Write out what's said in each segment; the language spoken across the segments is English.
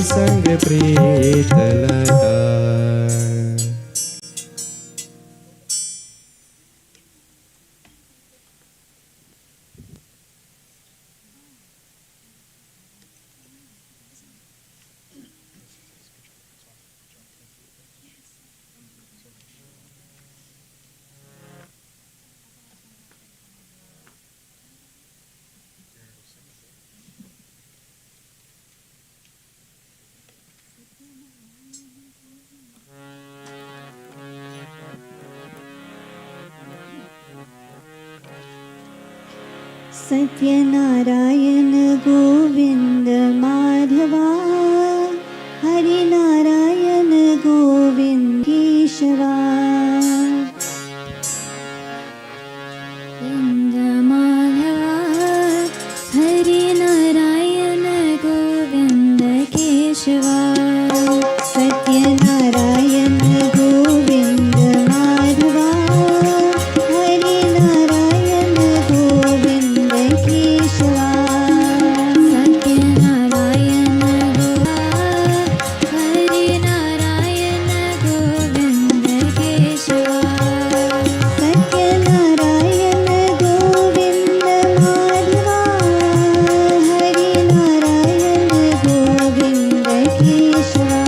संग प्रीत लगा। सत्यनारायण गोविंद माधवा, हरिनारायण गोविंद केशवा। गोविंद माधवा, हरिनारायण गोविंद केशवा। सत्यनारायण गोविंद माधवा, हरिनारायण गोविंद केशवा। सत्यनारायण हरिनारायण गोविंद केशवा। सत्यनारायण गोविंद माधवा, हरिनारायण गोविंद केशवा।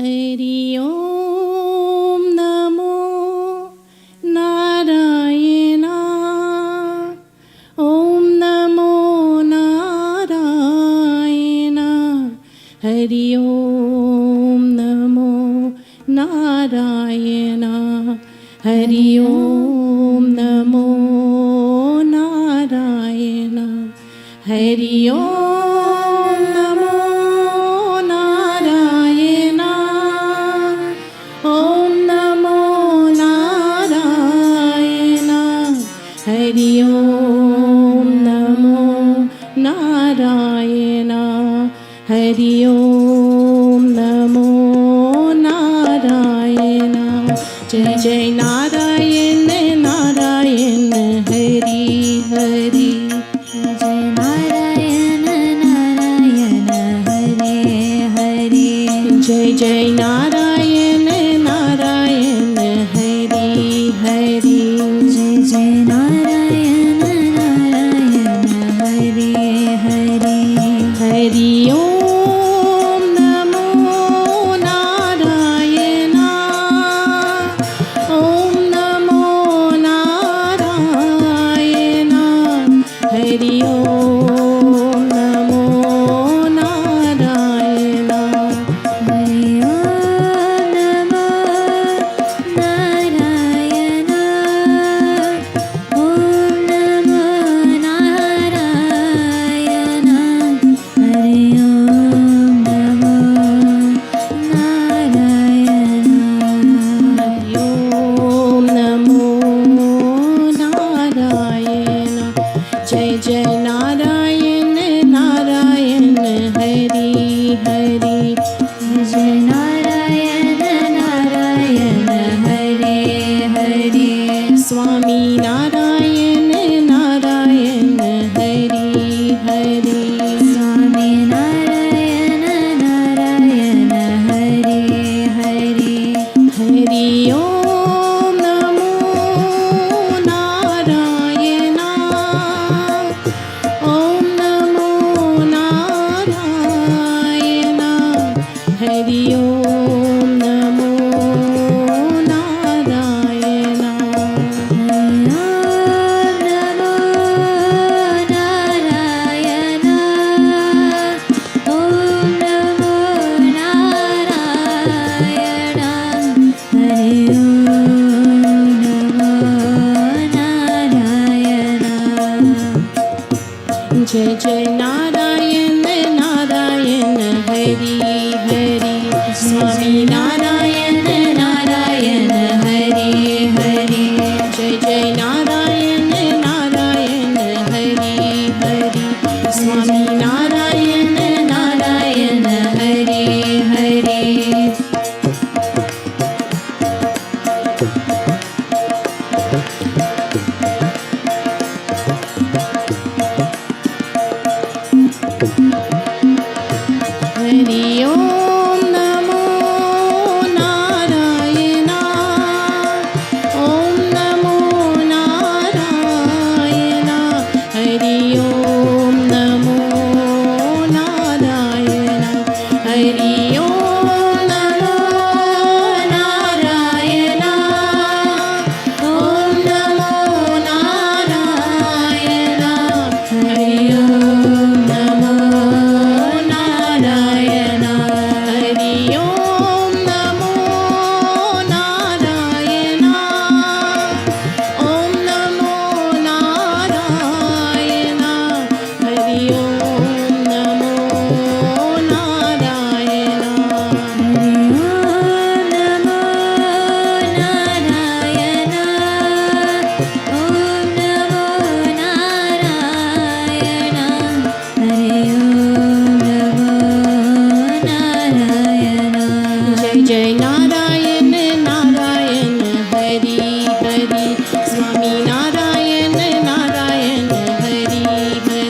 हरि ओम नमो नारायण ओम नमो नारायण हरि ओम नमो नारायण हरि ओम नमो नारायण हरि ओम नमो नारायण ओम नमो नारायण हरि ओम नमो नारायण हरि ओम नमो नारायण जय जय नारायण नारायण हरि हरि जय नारायण नारायण हरे हरे जय जय नारायण नारायण हरि हरि जय जय नारायण नारायण हरे हरे हरि ओम नमो नारायण ओम नमो नारायण हरि ओम नमो नारायण हरि ओम नमो नारायण ओम नमो नारायण हरि ओम नमो नारायण हरि ओम नमो नारायण जय जय नारायण नारायण हरि हरि जय नारायण नारायण हरे हरे स्वामी नारायण नारायण हरि हरि स्वामी नारायण नारायण हरे हरे हरि ओम नमो नारायण ओम नमो नारायण हरि ओम नमो नारायण ओम नमो नारायण हरे ओम नमो नारायण जय जय नारायण नारायण हरि हरि स्वामी नारायण नारायण हरि हरि जय जय नारायण नारायण हरि हरि स्वामी नारायण नारायण हरि हरि हरि ओम नमो नारायण ओम नमो नारायण हरि ओम नमो नारायण हरि ओम नमो नारायण ओम नमो नारायण हरि ओम नमो नारायण हरि ओम नमो नारायण ओम नमो नारायण हरि ओम नमो नारायण जय जय नारायण नारायण हरि हरि स्वामी नारायण नारायण हरि हरि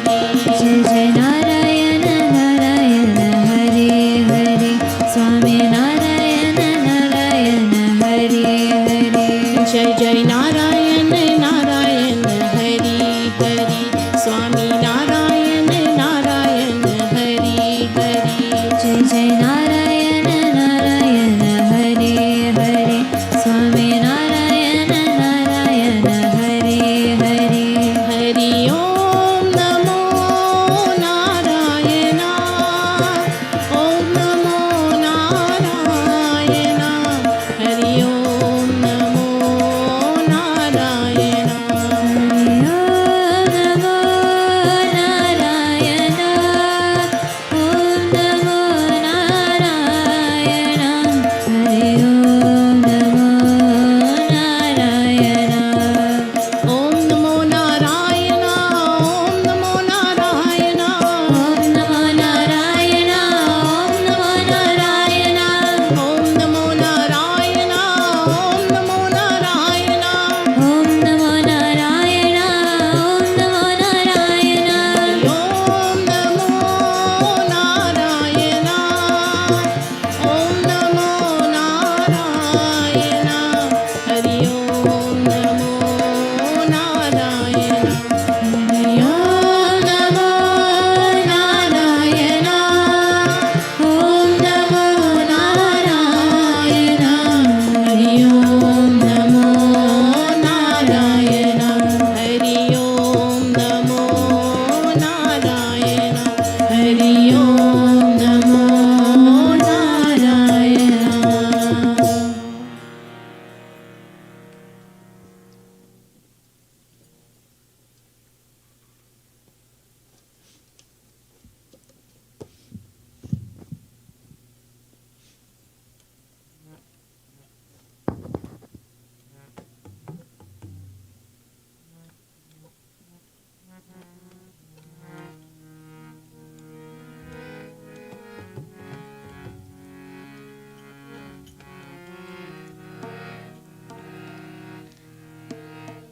जय जय नारायण नारायण हरे हरे स्वामी नारायण नारायण हरे हरे जय जय नारायण नारायण हरि हरि स्वामी नारायण नारायण हरि हरि जय जय नारायण नारायण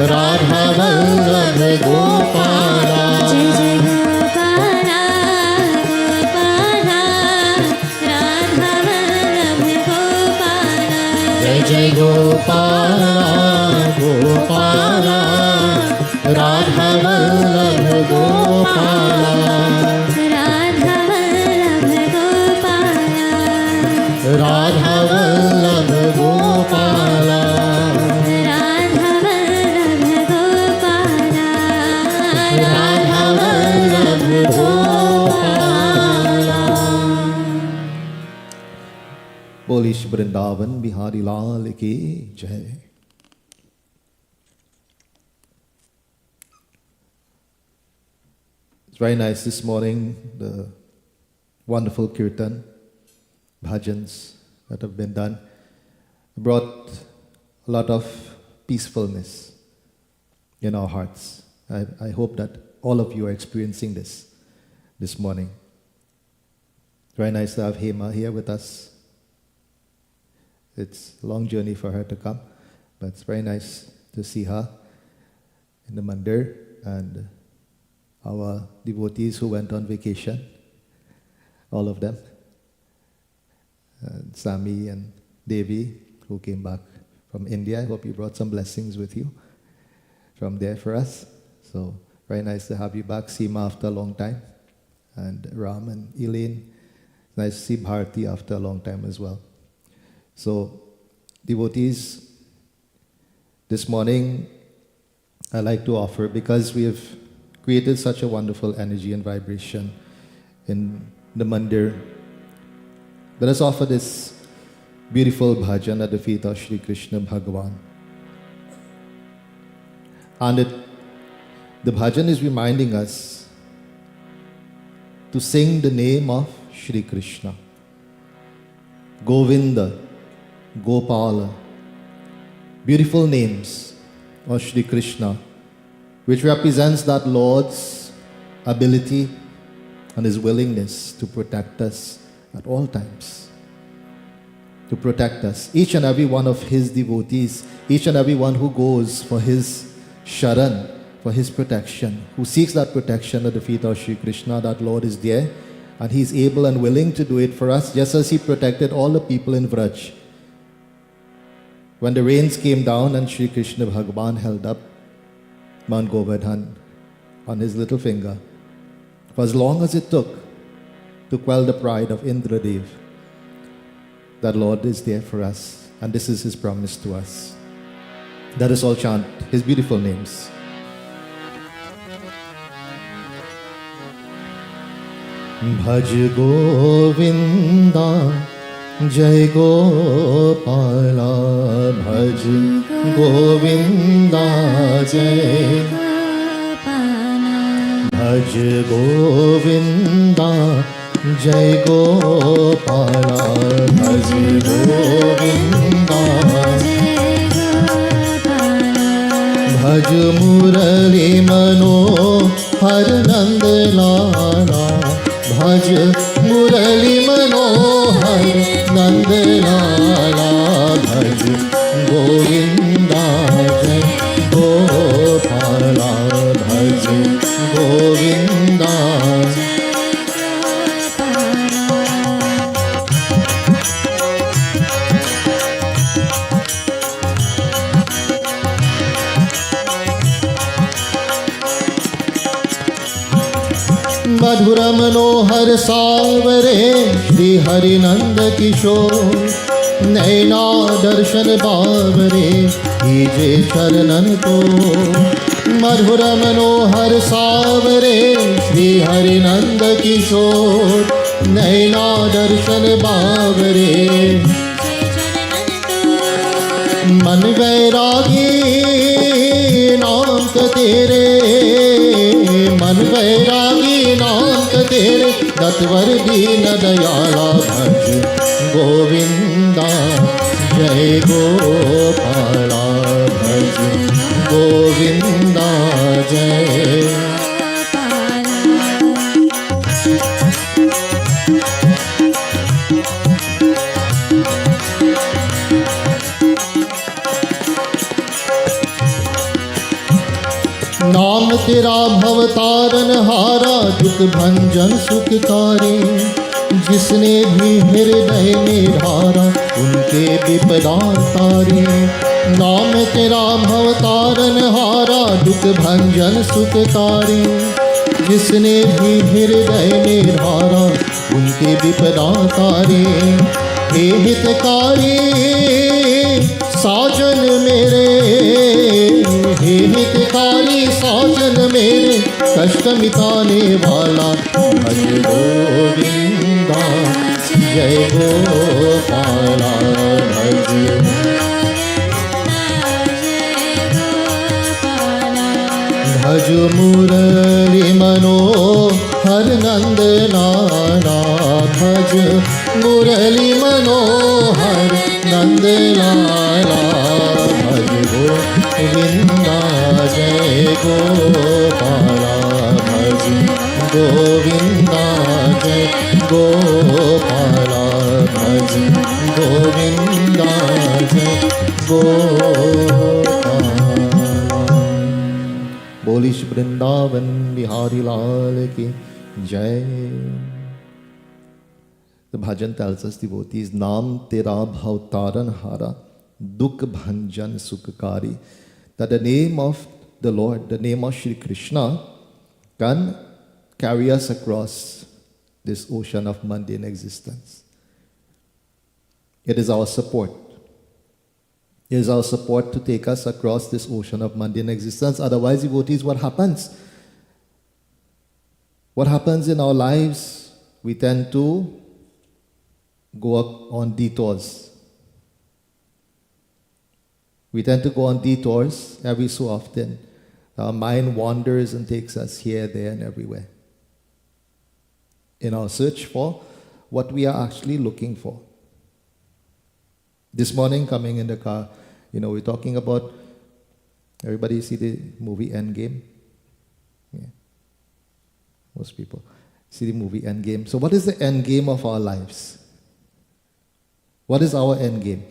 राधा वल्लभ गोपाला जय जय गोपाला गोपाला राधा वल्लभ गोपाला जय जय गोपाला गोपाला राधा वल्लभ गोपाला राधा वल्लभ गोपाला राधा वल्लभ गोपाला राधा वल्लभ गोपाला राधा वल्लभ गोपाला बोली श्री वृंदावन बिहारी लाल की जय। It's very nice this morning, the wonderful kirtan, bhajans that have been done brought a lot of peacefulness in our hearts. I hope that all of you are experiencing this morning. It's very nice to have Hema here with us. It's a long journey for her to come, but it's very nice to see her in the mandir and our devotees who went on vacation, all of them. Sami and Devi who came back from India. I hope you brought some blessings with you from there for us. So very nice to have you back, Seema, after a long time. And Ram and Elaine. Nice to see Bharati after a long time as well. So devotees, this morning I like to offer, because we have created such a wonderful energy and vibration in the mandir, let us offer this beautiful bhajan at the feet of Shri Krishna Bhagavan. And the bhajan is reminding us to sing the name of Shri Krishna, Govinda, Gopala, beautiful names of Shri Krishna, which represents that Lord's ability and His willingness to protect us at all times. To protect us. Each and every one of His devotees, each and every one who goes for His sharan, for His protection, who seeks that protection at the feet of Shri Krishna, that Lord is there and He is able and willing to do it for us, just as He protected all the people in Vraj. When the rains came down and Shri Krishna Bhagavan held up Mount Govardhan on his little finger, for as long as it took to quell the pride of Indradev, that Lord is there for us, and this is His promise to us. Let us all chant His beautiful names. Bhaj Govinda Jai Gopala, Bhaj Govinda Jai Gopala Bhaj Govinda Jai Gopala, Bhaj Govinda Bhaj Murali Manohar Nand Lala, Bhaj Murali Manohar Nand Lala, Bhaj Govinda Jai Gopala, Bhaj Govinda मधुर मनोहर सावरे श्री हरि नंद किशोर, नैना दर्शन बावरे कीजे चरणन को। मधुर मनोहर सावरे श्री हरि नंद किशोर, नैना दर्शन बावरे मन वैरागी नाम तेरे, मन वैरागी नाम तेरे, दत्वर दीन दयाला भज गोविंदा जय गोपाला, भज गोविंदा जय। नाम तेरा भवतारण हारा दुख भंजन सुखकारी जिसने भी हृदय में ढारा उनके विपदा तारे नाम तेरा भवतारण हारा दुख भंजन सुखकारी जिसने भी हृदय में ढारा उनके विपदा तारे हे हितकारी साजन मेरे हे हितकारी साजन मेरे कष्ट मिटाने वाला भज गोविंदा जय गोपाला भज भज मुरली मनोहर नंद नाना भज मुरली मनोहर नंद लाला भज गोविंदा जय गोपाला भज गोविंदा जय गोपाला भज गोविंदा जय गोपाला बोलिश वृंदावन बिहारी लाल की जय. The bhajan tells us, devotees, Naam Tera Bhavtaran Hara Dukh Bhanjan Sukhkari, that the name of the Lord, the name of Shri Krishna, can carry us across this ocean of mundane existence. It is our support. It is our support to take us across this ocean of mundane existence. Otherwise, devotees, what happens? What happens in our lives? We tend to go on detours. We tend to go on detours every so often. Our mind wanders and takes us here, there, and everywhere in our search for what we are actually looking for. This morning, coming in the car, we're talking about, everybody see the movie Endgame? Yeah. Most people see the movie Endgame. So what is the end game of our lives? What is our end game?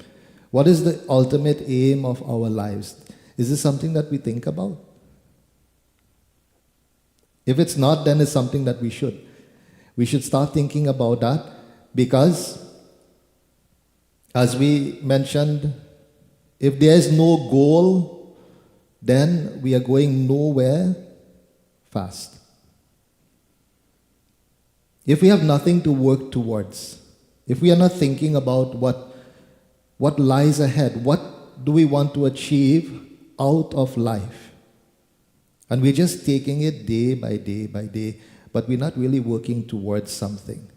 What is the ultimate aim of our lives? Is this something that we think about? If it's not, then it's something that we should. We should start thinking about that, because as we mentioned, if there is no goal, then we are going nowhere fast. If we have nothing to work towards, if we are not thinking about what lies ahead, what do we want to achieve out of life, and we're just taking it day by day by day, but we're not really working towards something,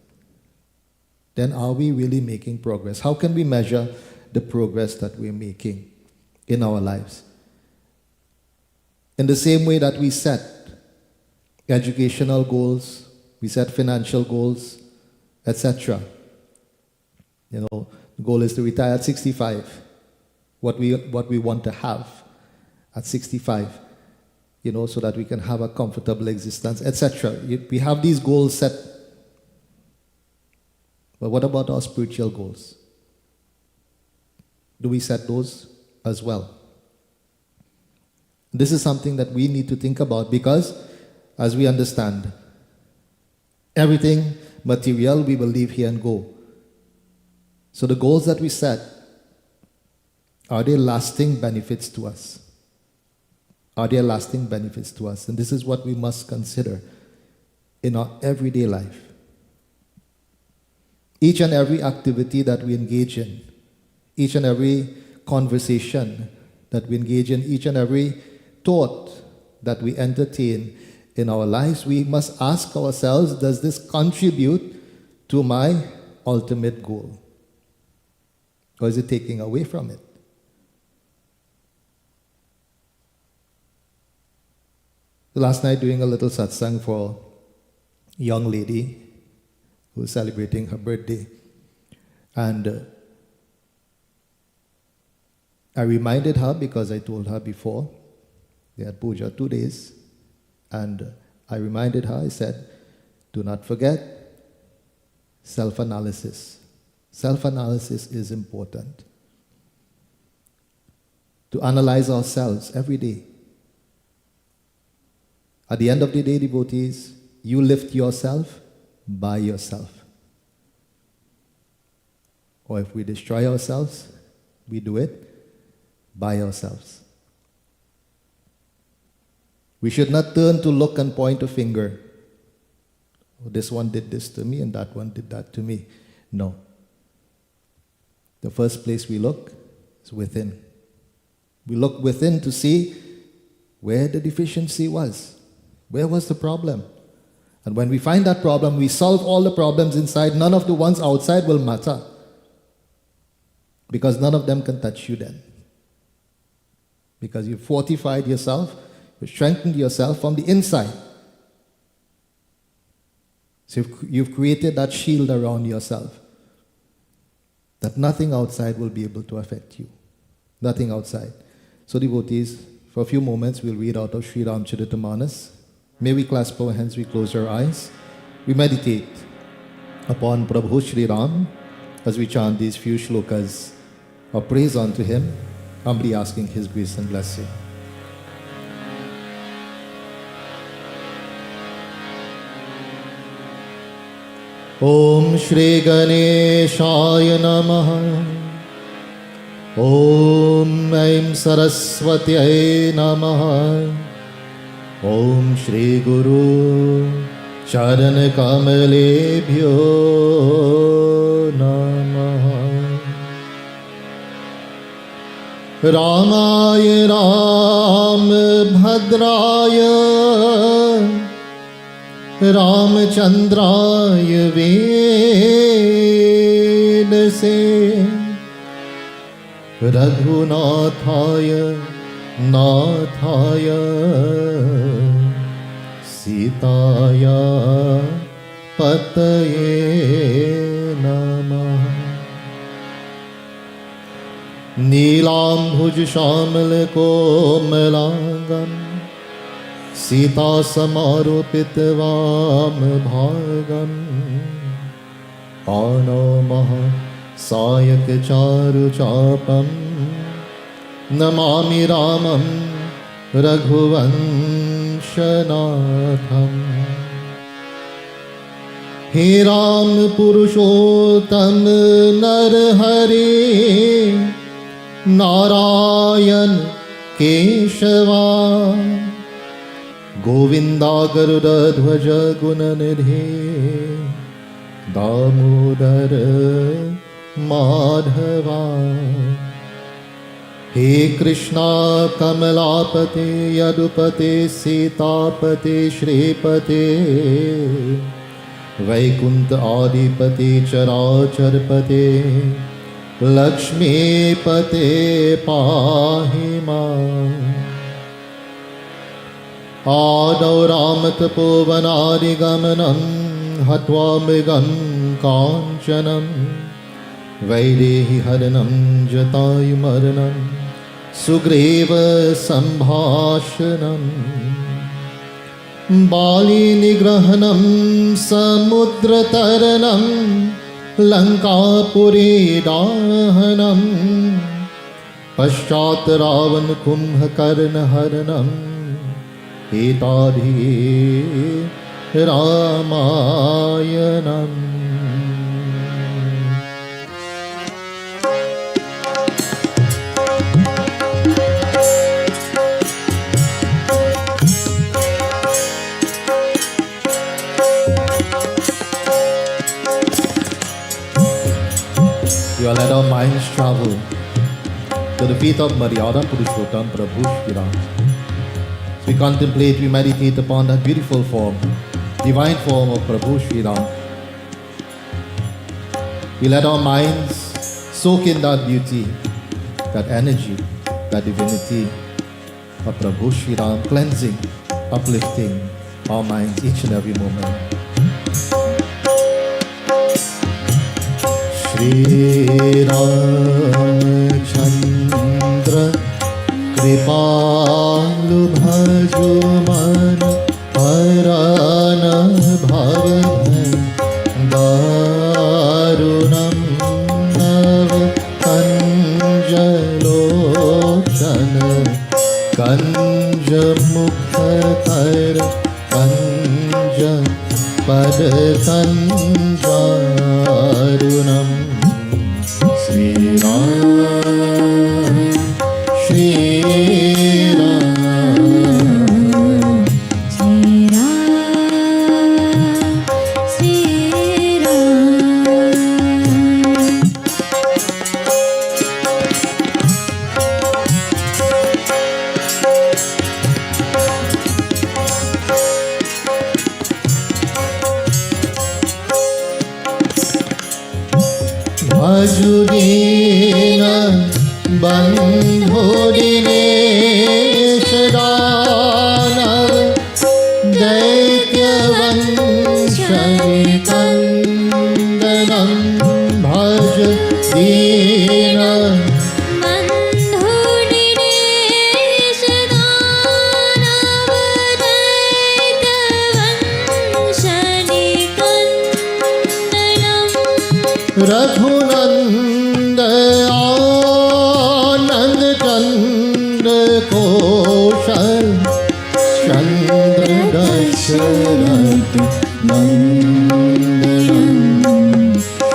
then are we really making progress? How can we measure the progress that we're making in our lives? In the same way that we set educational goals, we set financial goals, etc. The goal is to retire at 65. What we want to have at 65, so that we can have a comfortable existence, etc. We have these goals set. But what about our spiritual goals? Do we set those as well? This is something that we need to think about, because as we understand, everything material we will leave here and go. So the goals that we set, are they lasting benefits to us? Are there lasting benefits to us? And this is what we must consider in our everyday life. Each and every activity that we engage in, each and every conversation that we engage in, each and every thought that we entertain in our lives, we must ask ourselves, does this contribute to my ultimate goal? Or is it taking away from it? Last night, doing a little satsang for a young lady who was celebrating her birthday. And I reminded her, because I told her before, they had puja 2 days, and I reminded her, I said, do not forget self-analysis. Self-analysis is important. To analyze ourselves every day. At the end of the day, devotees, you lift yourself by yourself. Or if we destroy ourselves, we do it by ourselves. We should not turn to look and point a finger. Oh, this one did this to me and that one did that to me. No. The first place we look is within. We look within to see where the deficiency was. Where was the problem? And when we find that problem, we solve all the problems inside. None of the ones outside will matter. Because none of them can touch you then. Because you've fortified yourself, you've strengthened yourself from the inside. So you've created that shield around yourself. That nothing outside will be able to affect you. Nothing outside. So devotees, for a few moments we'll read out of Sri Ramcharitamanas. May we clasp our hands, we close our eyes. We meditate upon Prabhu Shri Ram as we chant these few shlokas of praise unto him, humbly asking his grace and blessing. Om Shri Ganeshaya Namaha. Om Aim Saraswati Namaha. Om Shri Guru Charan Kamalebhyo Namaha. Ramaya Ram Bhadraya Ramchandraya Vedase Raghunathaya Nathaya Sitaya Pataye Namaha. Neelambhuj Shamal Komalangam Sita Samaropitvam Bhagam Anamaha Sayak Charu Chapam Namami Ramam Raghuvanshanatham. He Ram Purushottam Narhari Narayan Keshava Govinda Garuda Dhwaja Gunanidhi Damodara Madhava. He Krishna Kamalapati Yadupati Sitapati Shripati Vaikuntha Adipati Characharpati Lakshmi Pate Pahima. Adau Ramatapovanadi Gamanam Hatva Migam Kanchanam Vaidehi Haranam Jatayu Maranam Sugreva Sambhashanam Bali Nigrahanam Samudra Taranam Lankapuri Dahanam Paschat Ravan Kumbhakarna Haranam Etadhi Ramayanam. We all let our minds travel to the feet of Maryada Purushottam Prabhu Shri Ram. As we contemplate, we meditate upon that beautiful form, divine form of Prabhu Shri Ram. We let our minds soak in that beauty, that energy, that divinity of Prabhu Shri Ram, cleansing, uplifting our minds each and every moment. Shri Ramchandra Kripalu Bhajuman Parana Bhavan Darunam Nav Kanjalochana Kanj मुख कर कंज पद कंजारुणम श्री राम श्री भजुदीन बंधु दिनेश दानव दैत्यवंशनिकंदनम भज दीन रघुनंद आनंद चंद्र कौशल चंद्र दशरथ नंदन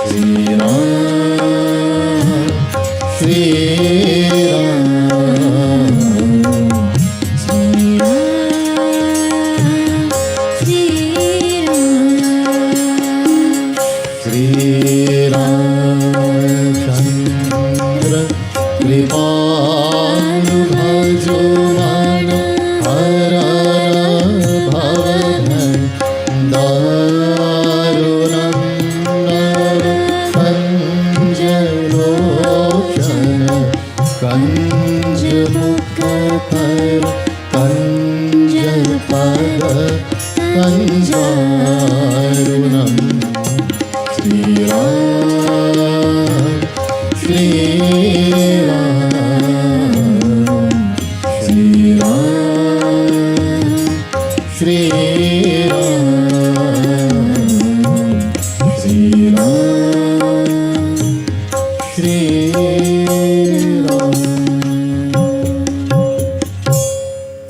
श्री राम श्री रामचंद्र कृपालु भजो मन हरण भवन दारुणं कंज लोचन कंज मुख कर कंज पद कंजारुणम श्री राम श्री राम श्री राम श्री राम श्री राम श्री राम।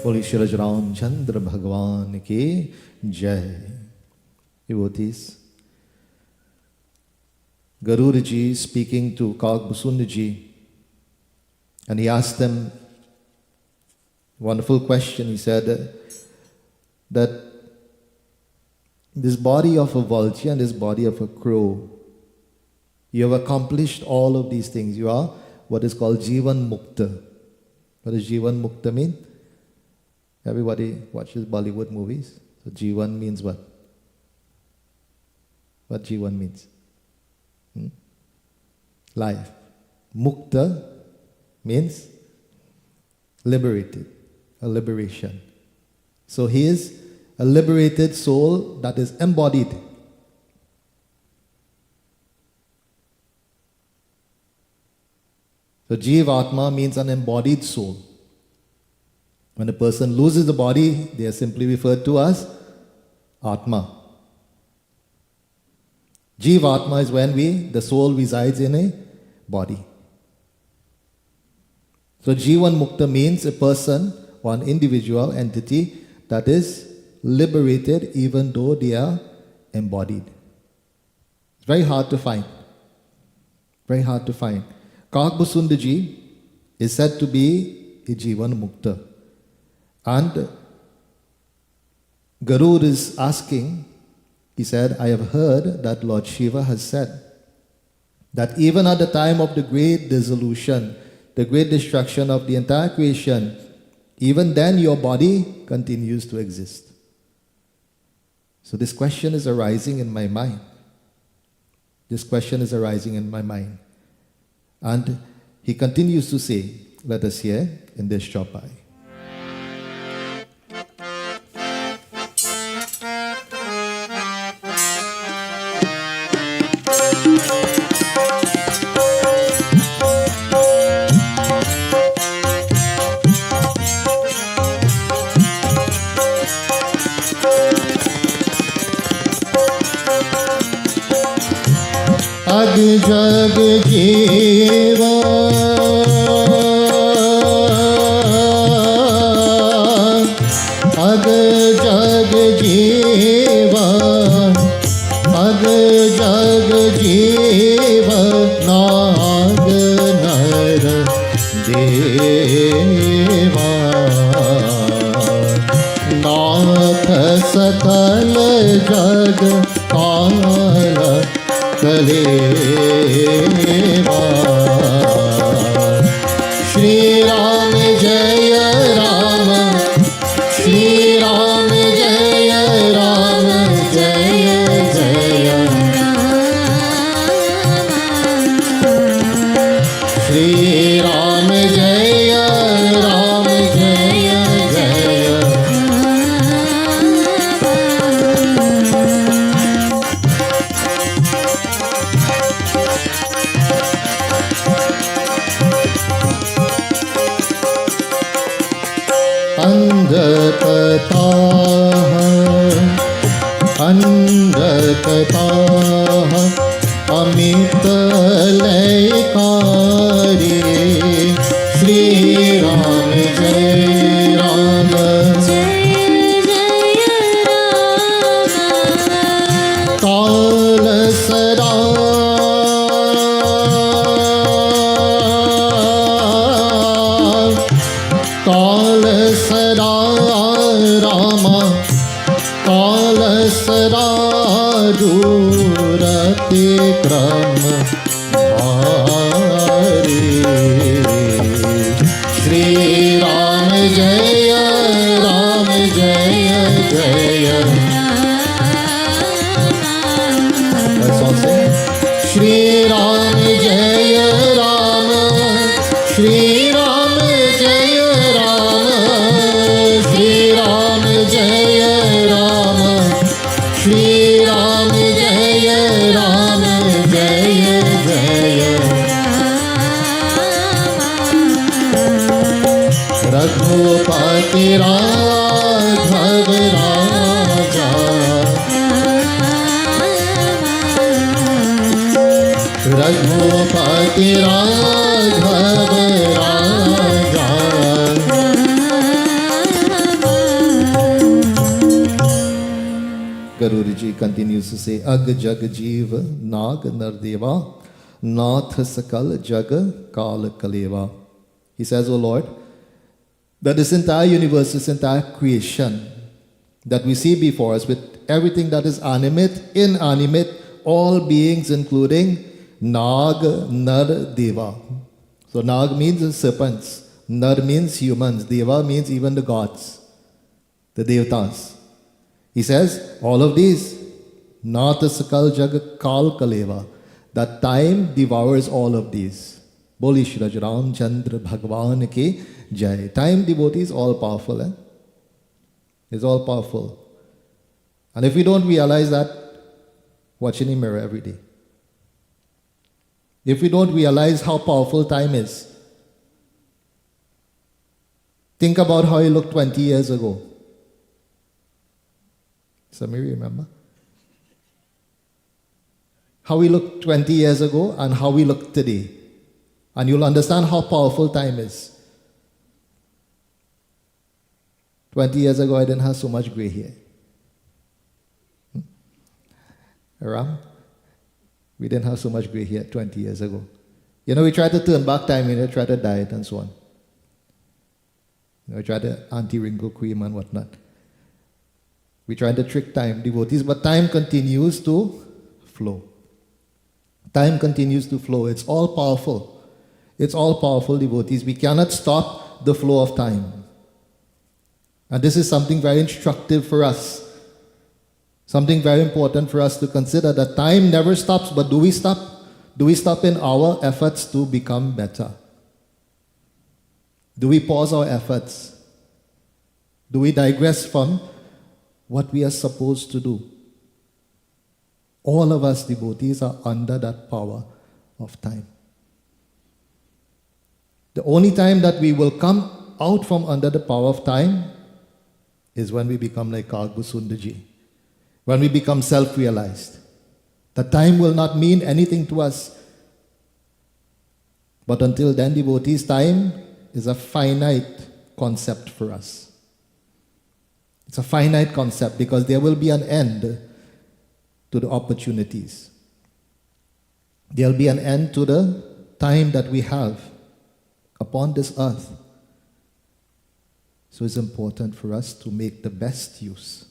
बोलिए श्री रामचंद्र भगवान की जय। Devotees, Garuda Ji speaking to Kagbasunda Ji, and he asked them a wonderful question. He said that this body of a vulture and this body of a crow, you have accomplished all of these things. You are what is called Jivan Mukta. What does Jivan Mukta mean? Everybody watches Bollywood movies. So Jivan means what? What Jivan means? Life. Mukta means liberated, a liberation. So he is a liberated soul that is embodied. So Jivatma means an embodied soul. When a person loses the body, they are simply referred to as Atma. Jivatma is when the soul resides in a body. So Jivan Mukta means a person or an individual entity that is liberated even though they are embodied. It's very hard to find. Very hard to find. Kagbasunda Ji is said to be a Jivan Mukta. And Garuda is asking, he said, I have heard that Lord Shiva has said that even at the time of the great dissolution, the great destruction of the entire creation, even then your body continues to exist. So this question is arising in my mind. This question is arising in my mind. And he continues to say, let us hear in this Chopai. अग जग जीवा नाथ सकल जग काल कलेवा श्री राम जय राम श्री राम जय राम जय जय श्री राम जय राम जय जय अंधकताः अमित लयकारी श्री राम जय राम काल सदा काल सदा रामा काल सदा दूरति क्रम भारी श्री राम जय राम जय जय श्री राम जय राम श्री राम जय राम श्री राम जय राम श्री राम जय राम जय जय रघुपति राघव राजा रघुपति राघव राजा Guruji continues to say, Ag Jag Jeev Nag Nardeva Nath Sakal Jag Kal Kaleva. He says, O Lord, that this entire universe, this entire creation that we see before us with everything that is animate, inanimate, all beings including Nag, Nar, Deva. So Nag means serpents, Nar means humans, Deva means even the gods, the Devatas. He says, all of these, Nata Sakal Jag Kal Kaleva, that time devours all of these. Boli Shri Ram Chandra Bhagwan Ki Jai. Time devotee is all powerful. It's all powerful. And if we don't realize that, watch in the mirror every day. If we don't realize how powerful time is, think about how you looked 20 years ago. Samir, remember? How we looked 20 years ago and how we look today. And you'll understand how powerful time is. 20 years ago, I didn't have so much gray hair. Ram? We didn't have so much gray hair 20 years ago. You know, we tried to turn back time, try to diet and so on. We tried to anti-wrinkle cream and whatnot. We tried to trick time, devotees, but time continues to flow. Time continues to flow. It's all powerful. It's all powerful, devotees. We cannot stop the flow of time. And this is something very instructive for us. Something very important for us to consider, that time never stops, but do we stop? Do we stop in our efforts to become better? Do we pause our efforts? Do we digress from what we are supposed to do? All of us devotees are under that power of time. The only time that we will come out from under the power of time is when we become like Kagbu Sundarji, when we become self-realized. The time will not mean anything to us. But until then, devotees, time is a finite concept for us. It's a finite concept because there will be an end to the opportunities. There will be an end to the time that we have upon this earth. So it's important for us to make the best use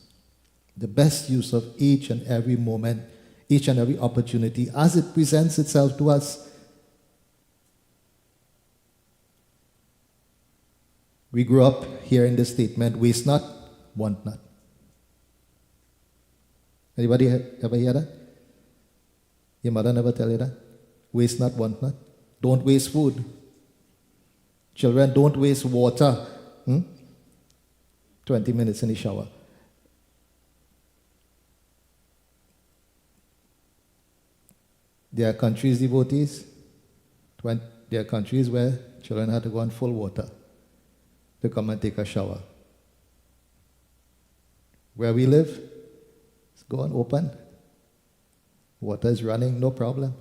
of each and every moment, each and every opportunity as it presents itself to us. We grew up hearing this statement, waste not, want not. Anybody ever hear that? Your mother never tell you that? Waste not, want not. Don't waste food. Children, don't waste water. 20 minutes in the shower. There are countries, devotees, there are countries where children have to go on full water to come and take a shower. Where we live, it's go on open. Water is running, no problem.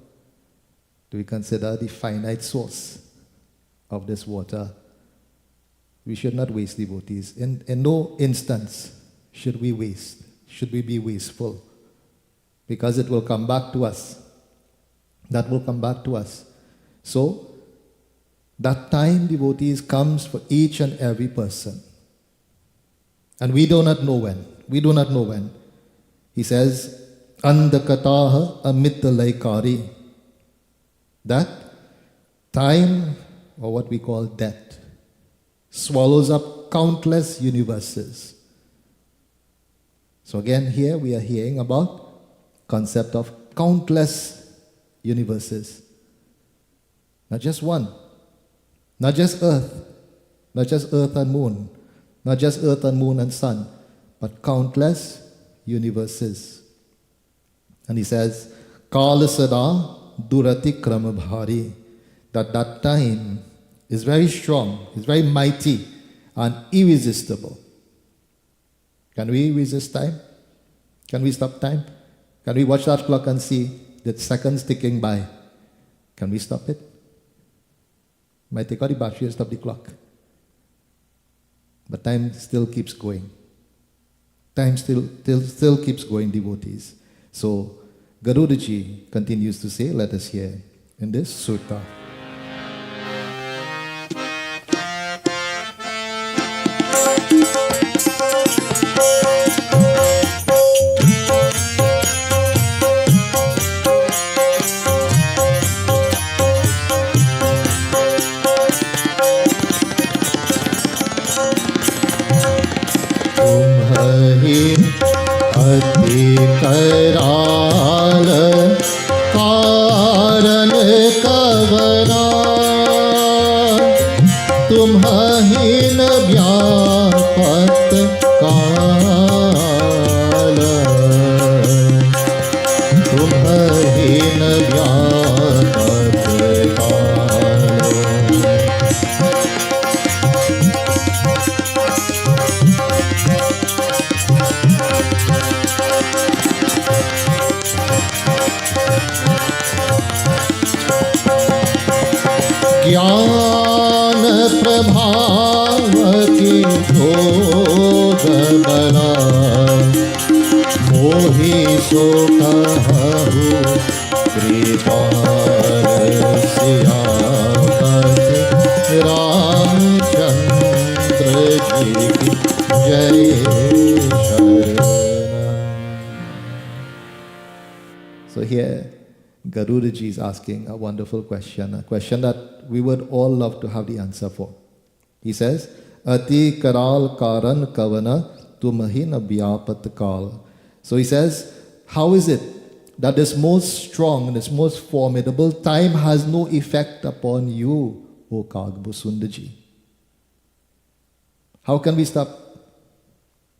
Do we consider the finite source of this water? We should not waste, devotees. In no instance should we waste, should we be wasteful, because it will come back to us. That will come back to us. So, that time, devotees, comes for each and every person. And we do not know when. We do not know when. He says, Andakataha amittalaikari. That time, or what we call death, swallows up countless universes. So again, here we are hearing about concept of countless universes. Not just one. Not just Earth. Not just Earth and Moon. Not just Earth and Moon and Sun. But countless universes. And he says, Kala sada durati kramabhari. That time is very strong, is very mighty and irresistible. Can we resist time? Can we stop time? Can we watch that clock and see the seconds ticking by? Can we stop it? Might take out the battery and stop the clock. But time still keeps going. Time still keeps going, devotees. So, Garudaji continues to say, let us hear in this sutta. अति कराल कारण कवरा तुम्हाहीन व्यापत काल तुम्हाहीन व्यापत काल ज्ञान प्रभाव की भोग बला मोहि सो कहु कृपाल सियापति रामचंद्र जी की जय शरण. So here Garudaji is asking a wonderful question, a question that we would all love to have the answer for. He says, Ati karal karan kavana tumahina vyapat kal. So he says, how is it that this most strong, this most formidable time has no effect upon you, O Kagbhusundaji? How can we stop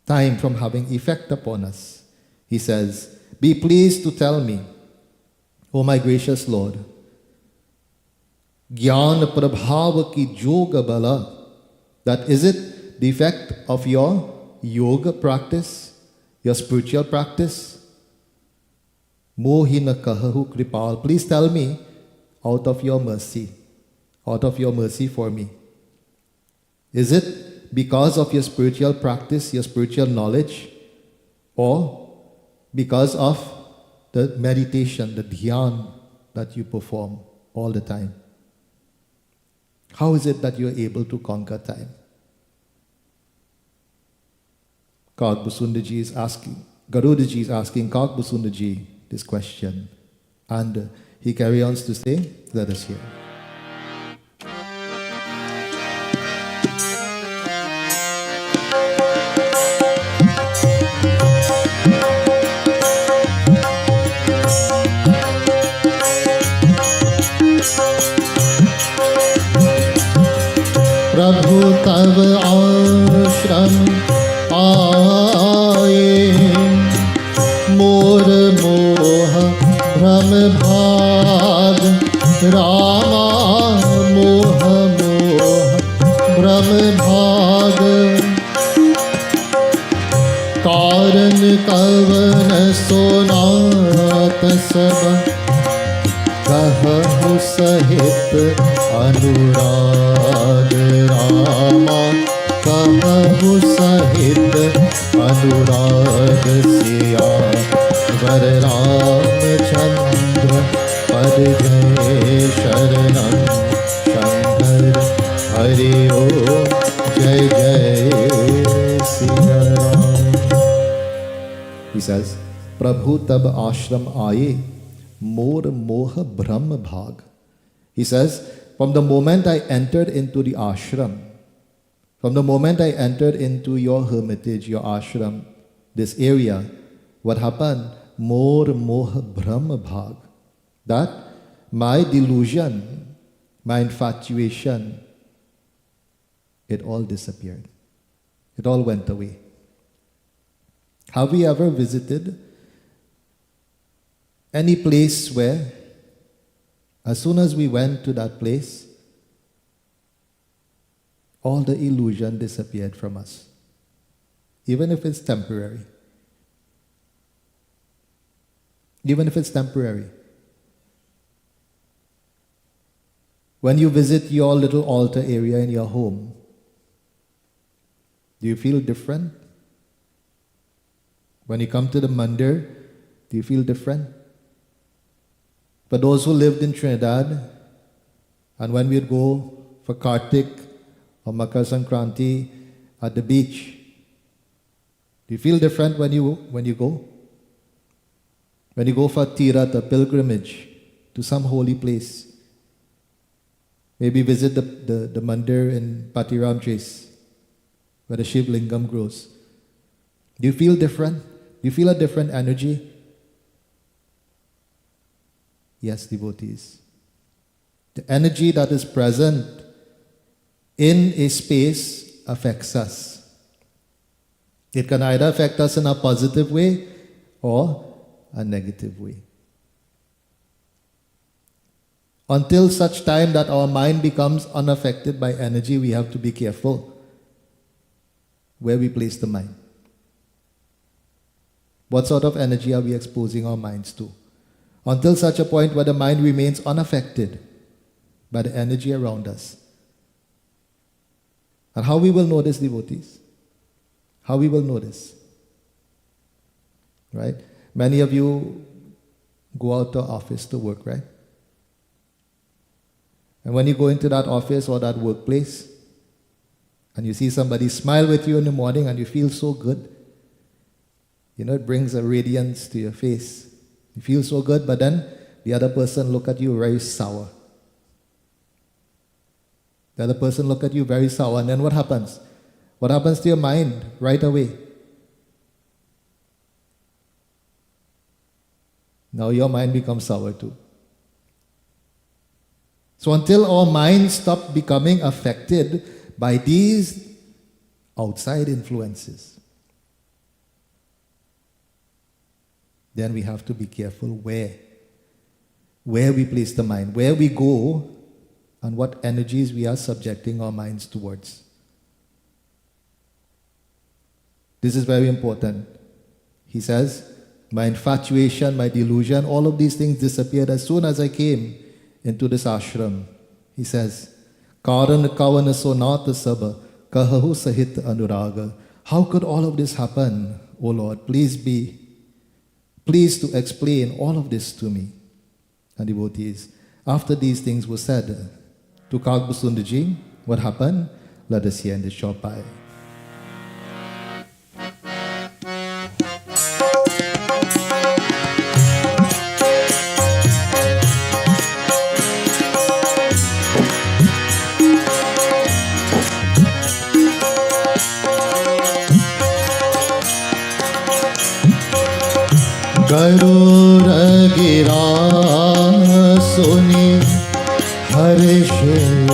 time from having effect upon us? He says, be pleased to tell me, O my gracious Lord, Gyan Prabhava ki Yoga Bala, that is it the effect of your yoga practice, your spiritual practice? Mohina Kahahu Kripal, please tell me out of your mercy for me. Is it because of your spiritual practice, your spiritual knowledge, or because of the meditation, the dhyan that you perform all the time? How is it that you are able to conquer time? Kagbusundji is asking, Garudaji is asking Kagbusundji this question. And he carries on to say, let us hear. प्रभु तब आश्रम आए, मोर मोह भ्रम भाग, रामा मोह मोह भ्रम भाग। कारण कवन सोनात सब, कहु सहित अनुराग, रामा कहु सहित अनुराग। सिया वर रामचंद्र पद जय शरणं, शंकर हरि ओम जय जय Siya Ram. He says, Prabhu tab ashram aaye, more moha brahm bhag. He says, from the moment I entered into the ashram, from the moment I entered into your hermitage, your ashram, this area, what happened? More moha brahm bhag. That my delusion, my infatuation, it all disappeared. It all went away. Have we ever visited any place where, as soon as we went to that place, all the illusion disappeared from us, even if it's temporary? Even if it's temporary. When you visit your little altar area in your home, do you feel different? When you come to the mandir, do you feel different? For those who lived in Trinidad, and when we'd go for Kartik or Makar Sankranti at the beach, do you feel different when you go? When you go for Tirat, a pilgrimage to some holy place, maybe visit the mandir in Patiram Chase, where the Shiv Lingam grows. Do you feel different? Do you feel a different energy? Yes, devotees. The energy that is present in a space affects us. It can either affect us in a positive way or a negative way. Until such time that our mind becomes unaffected by energy, we have to be careful where we place the mind. What sort of energy are we exposing our minds to? Until such a point where the mind remains unaffected by the energy around us. And how we will know this, devotees? How we will know this? Right? Many of you go out to office to work, right? And when you go into that office or that workplace, and you see somebody smile with you in the morning and you feel so good, you know, it brings a radiance to your face. You feel so good, but then the other person look at you very sour. The other person look at you very sour, and then what happens? What happens to your mind right away? Now your mind becomes sour too. So until our minds stop becoming affected by these outside influences, then we have to be careful where we place the mind, where we go, and what energies we are subjecting our minds towards. This is very important. He says, my infatuation, my delusion, all of these things disappeared as soon as I came into this ashram. He says, Karan kavan sonata saba, kahahu sahit anuraga. How could all of this happen, O Lord? Please be pleased to explain all of this to me. And devotees, after these things were said to Kagbusundji, what happened? Let us hear in this short bite. गरुड़गिरा सुनि हर्ष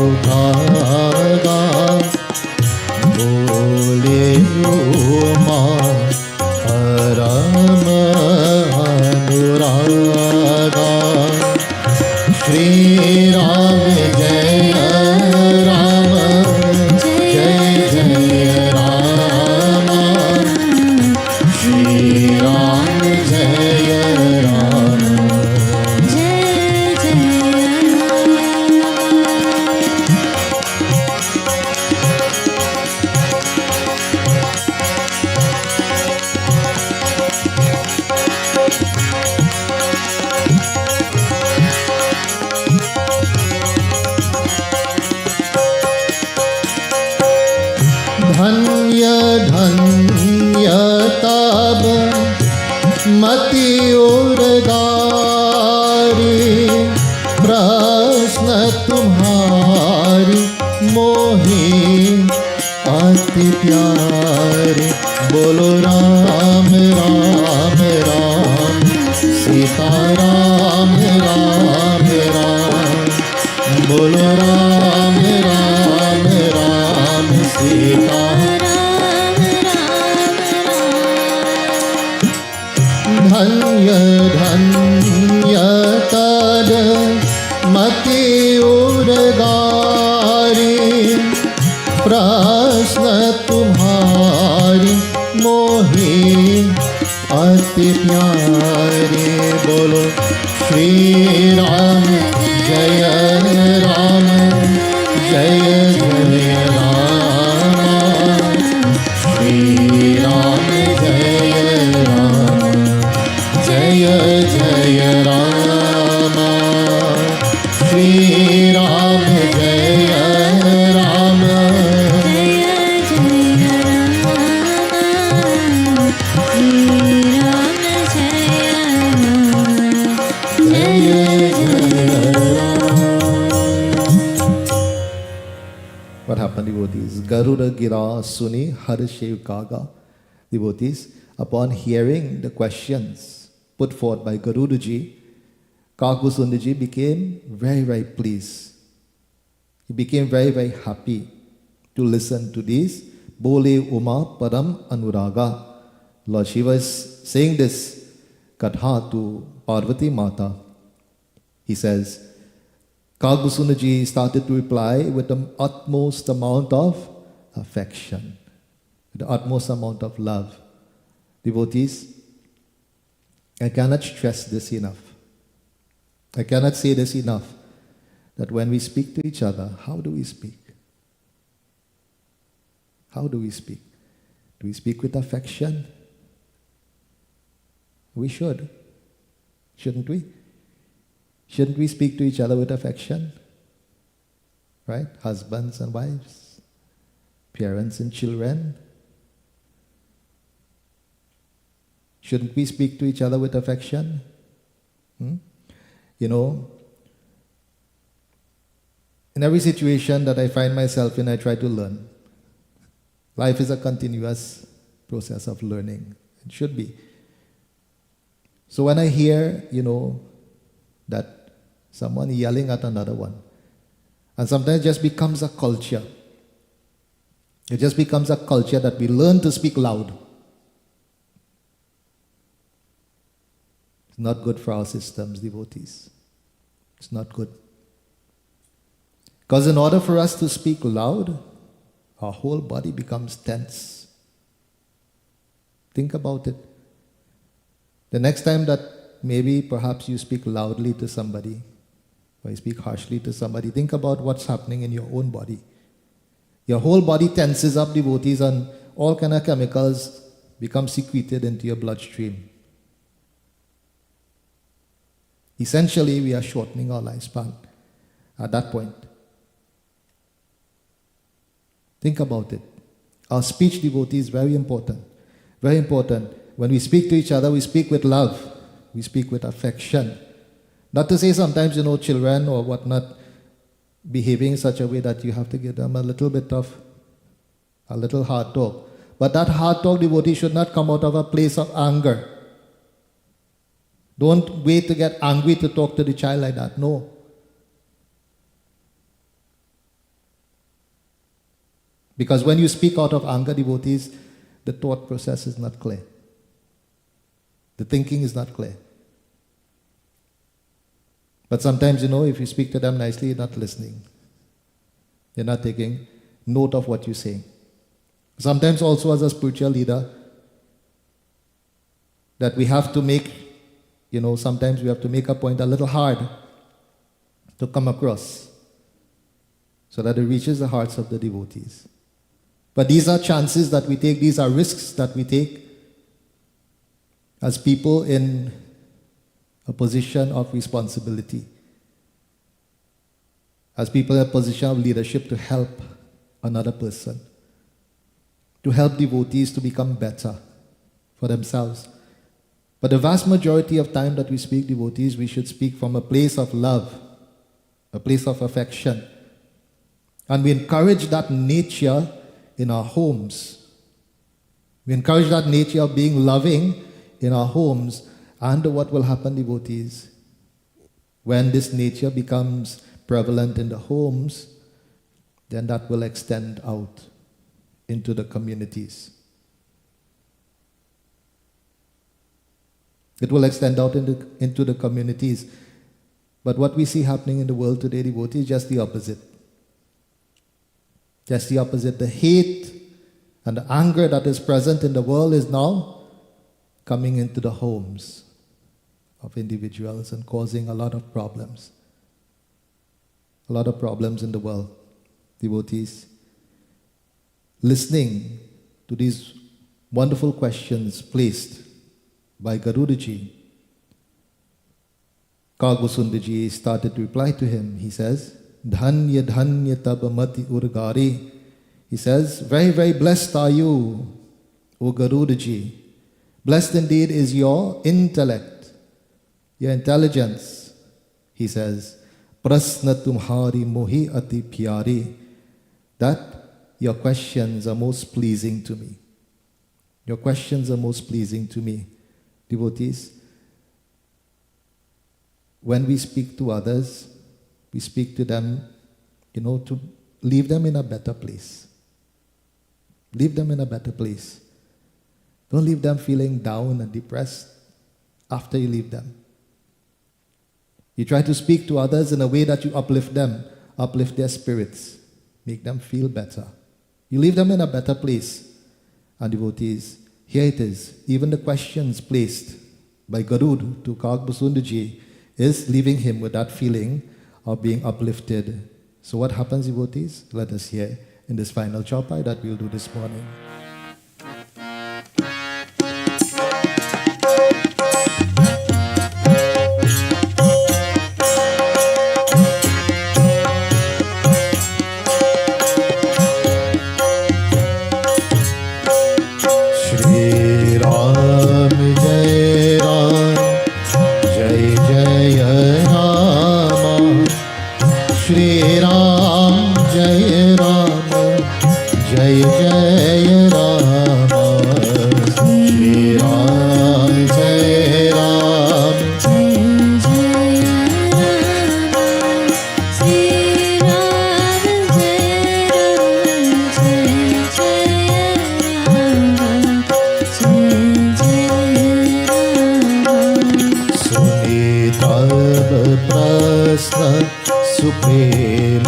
उठागा बोले उमा परम अनुरागा श्री राम जय राम जय जय राम श्री राम जय राम जय जय धन्य धन्य तब मति उर्गारी प्रश्न तुम्हारी मोही अति प्यारी बोलो राम राम राम सीता राम राम राम बोलो राम राम राम सीता धन्य धन्य तद मति उर्गारी प्रश्न तुम्हारी मोही अति प्यारी बोलो श्री राम जय राम जय जय राम श्री राम जय राम जय जय राम श्री राम जय Ram What happened, devotees? Garuda Gira Suni Harshev Kaga. Devotees, upon hearing the questions put forth by Garudaji, Kakusundaji became very, very pleased. He became very, very happy to listen to these. Bole Uma Param Anuraga. Lord Shiva is saying this Katha to Parvati Mata. He says, Kakusundaji started to reply with the utmost amount of affection, with the utmost amount of love. Devotees, I cannot stress this enough. I cannot say this enough, that when we speak to each other, how do we speak? How do we speak? Do we speak with affection? We should. Shouldn't we? Shouldn't we speak to each other with affection? Right? Husbands and wives, parents and children. Shouldn't we speak to each other with affection? You know, in every situation that I find myself in, I try to learn. Life is a continuous process of learning. It should be. So when I hear, that someone yelling at another one, and sometimes it just becomes a culture. It just becomes a culture that we learn to speak loud. It's not good for our systems, devotees. It's not good. Because in order for us to speak loud, our whole body becomes tense. Think about it. The next time that maybe perhaps you speak loudly to somebody, or you speak harshly to somebody, think about what's happening in your own body. Your whole body tenses up, devotees, and all kind of chemicals become secreted into your bloodstream. Essentially, we are shortening our lifespan at that point. Think about it. Our speech, devotees, is very important. Very important. When we speak to each other, we speak with love. We speak with affection. Not to say sometimes, children or whatnot behaving in such a way that you have to give them a little bit of a little hard talk. But that hard talk, devotee, should not come out of a place of anger. Don't wait to get angry to talk to the child like that. No. Because when you speak out of anger, devotees, the thought process is not clear. The thinking is not clear. But sometimes, if you speak to them nicely, you're not listening. You're not taking note of what you're saying. Sometimes also as a spiritual leader, that we have to make, sometimes we have to make a point a little hard to come across so that it reaches the hearts of the devotees. But these are chances that we take, these are risks that we take as people in a position of responsibility, as people in a position of leadership to help another person, to help devotees to become better for themselves. But the vast majority of time that we speak devotees, we should speak from a place of love, a place of affection. And we encourage that nature in our homes. We encourage that nature of being loving in our homes. And what will happen, devotees? When this nature becomes prevalent in the homes, then that will extend out into the communities. It will extend out into the communities. But what we see happening in the world today, devotees, is just the opposite. Just the opposite. The hate and the anger that is present in the world is now coming into the homes of individuals and causing a lot of problems. A lot of problems in the world. Devotees, listening to these wonderful questions placed by Garudaji, Kagbhasundaji started to reply to him. He says, Dhanya dhanya tabamati urgari. He says, very, very blessed are you, O Garudaji. Blessed indeed is your intellect, your intelligence. He says, Prasna tumhari mohi ati pyari. That your questions are most pleasing to me. Your questions are most pleasing to me. Devotees, when we speak to others, we speak to them, to leave them in a better place. Leave them in a better place. Don't leave them feeling down and depressed after you leave them. You try to speak to others in a way that you uplift them, uplift their spirits, make them feel better. You leave them in a better place. And devotees, here it is. Even the questions placed by Garud to Kagbhasundaji is leaving him with that feeling of being uplifted. So what happens, devotees? Let us hear in this final chaupai that we'll do this morning. सुप्रेम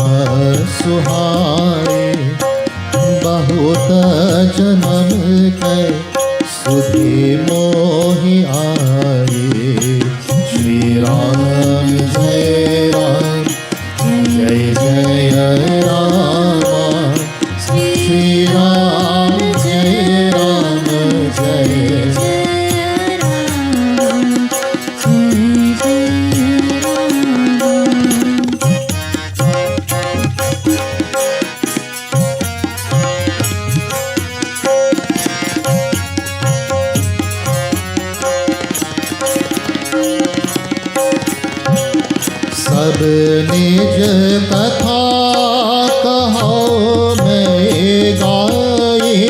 सुहाए बहुत जन्म के सुधि मोहि आए श्री राम जय जय राम श्री राम जय सब निज कथा कहो मैं गाए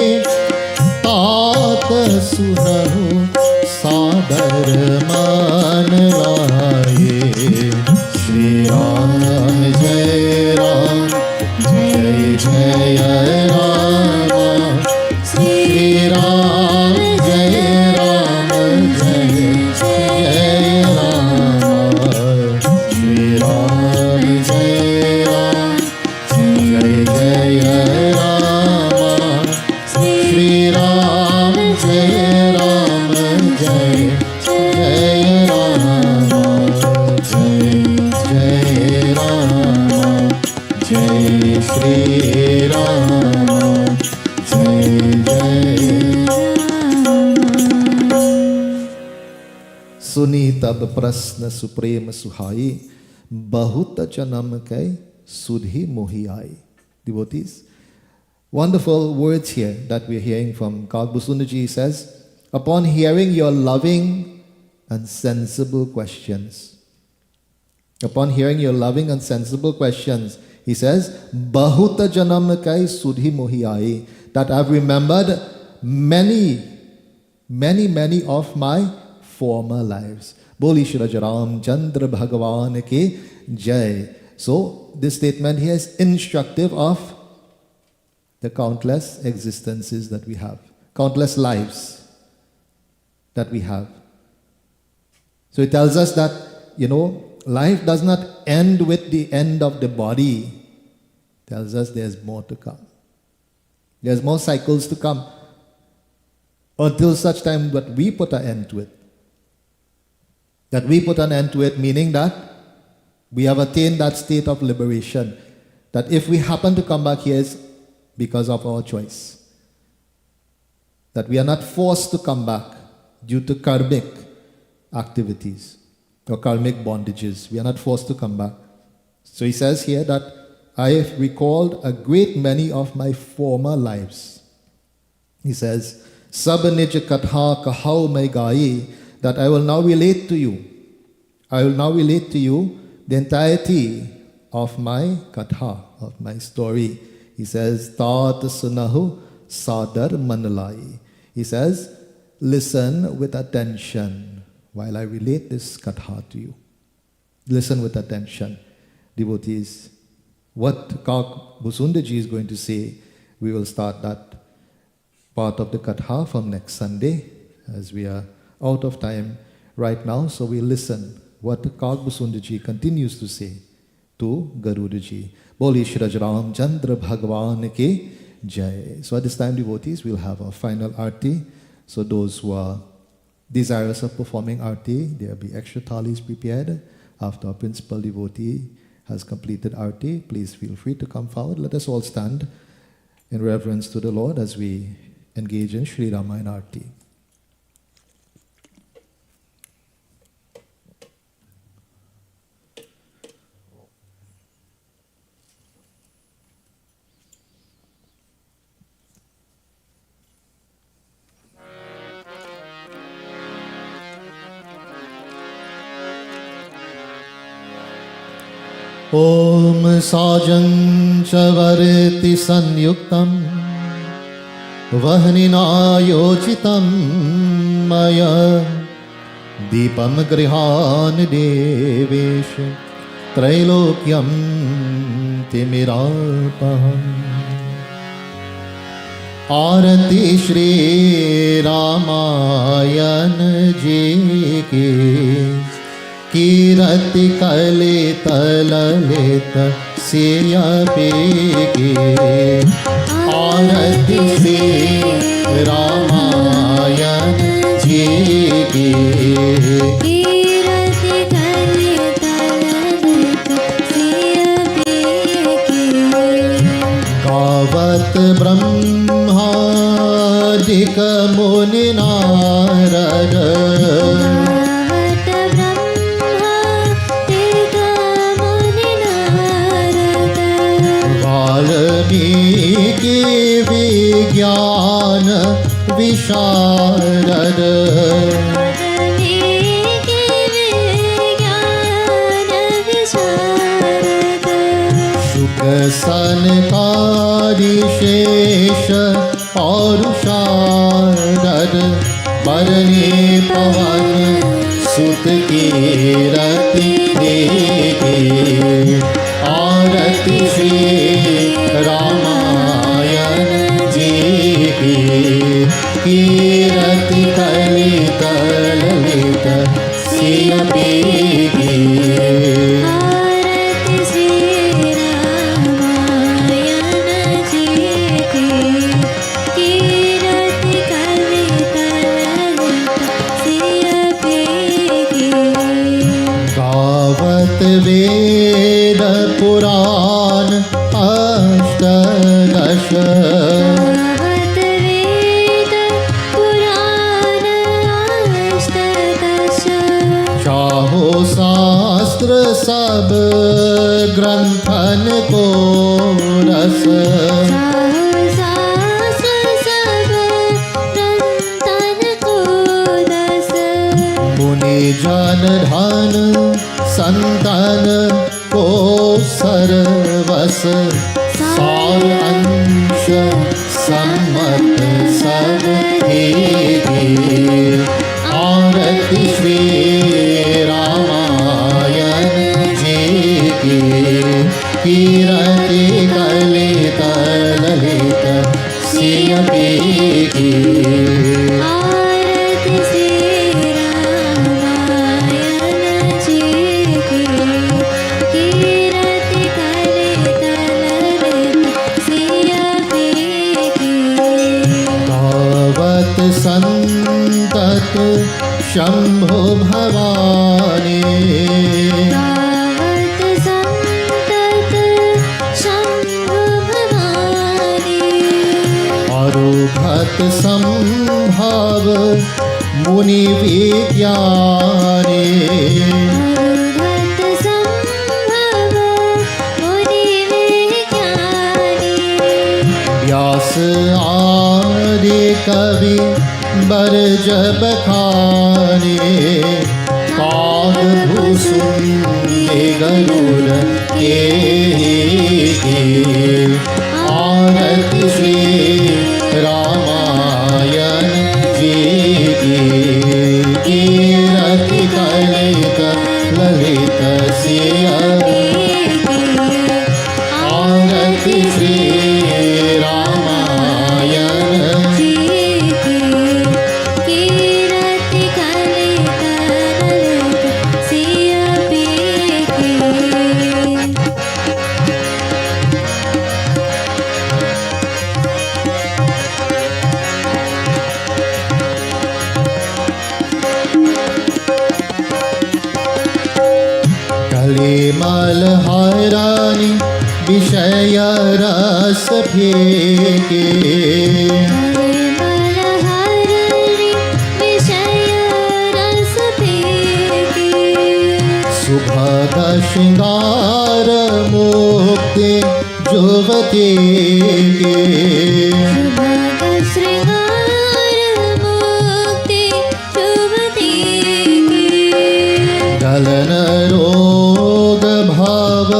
तात सुनहु सादर मान सुनी तब प्रश्न सुप्रेम सुहाई, बहुत जन्म कै सुधि मोहि आई. Devotees, wonderful words here that we're hearing from Kag Busundaji. He says, upon hearing your loving and sensible questions, upon hearing your loving and sensible questions, he says, Bahuta janam kai sudhi mohi ai, that I've remembered many of my former lives. Boli Shri Ram Chandra Bhagavan ke Jai. So, this statement here is instructive of the countless existences that we have, countless lives that we have. So, it tells us that, life does not end with the end of the body. It tells us there's more to come. There's more cycles to come until such time that we put an end to it. That we put an end to it, meaning that we have attained that state of liberation. That if we happen to come back here, it's because of our choice. That we are not forced to come back due to karmic activities or karmic bondages. We are not forced to come back. So he says here that I have recalled a great many of my former lives. He says, Sab nij katha kahau mai gai, that I will now relate to you. I will now relate to you the entirety of my katha, of my story. He says, Tat sunahu sadar manalai. He says, listen with attention while I relate this katha to you. Listen with attention. Devotees, what Kag Busundaji is going to say, we will start that part of the katha from next Sunday, as we are out of time right now. So we listen what Kag Busundaji continues to say to Garudaji. Boli Shri Ram Chandra Bhagavan ke Jai. So at this time, devotees, we'll have our final arti. So those who are desirous of performing arti, there will be extra thalis prepared. After our principal devotee has completed arti, please feel free to come forward. Let us all stand in reverence to the Lord as we engage in Sri Ramayana arti. ॐ साजं च वर्ति संयुक्तं वह्निनायोजितं मया दीपं गृहान् देवेश त्रैलोक्यं तिमिरापहम् आरती श्री रामायण जी की कीरति कलित ललित सिया की आरती श्री रामायण जी की कीरति कलित ललित सिया की गावत ब्रह्मादिक मुनि नारद वाल्मीकि विज्ञान विशारद शुक सनकादि शेष और शारद बरने पवन सुत कीरति देखे आरती श्री रामायण जी की कीरति कलित ललित सिया की आरती श्री रामायण जी की कीरति कलित ललित सिया की गावत वेद पुराण अष्ट सब ग्रंथन को रस साहु सास सब रंतन को दस मुनि जन धन संतन को सर्वस सार अंश सम्मत सब ही आरती श्री रामायण जी की कीरति कलित ललित सिय की आरती श्री रामायण जी की कीरति कलित ललित सिय की गावत संतत शंभो भवानी गावत संतत शंभु भवानी अरुभत संभाव मुनि विज्ञानी अरुभत संभव मुनि विज्ञानी व्यास आदि कवि बरज बखाने काग भूसुंडे गरुड़ के आरती श्री रामायण जी की कीरति कलित ललित सिय आरती श्री रामायण जी की कीरति कलित ललित सिय की कलिमल हरानी विषय रस फेंके परिमल हरि विषय रस फेंके सुभग श्रृंगार मुक्ति जुवती के सुभग श्रृंगार मुक्ति शुभती दलन रोग भाव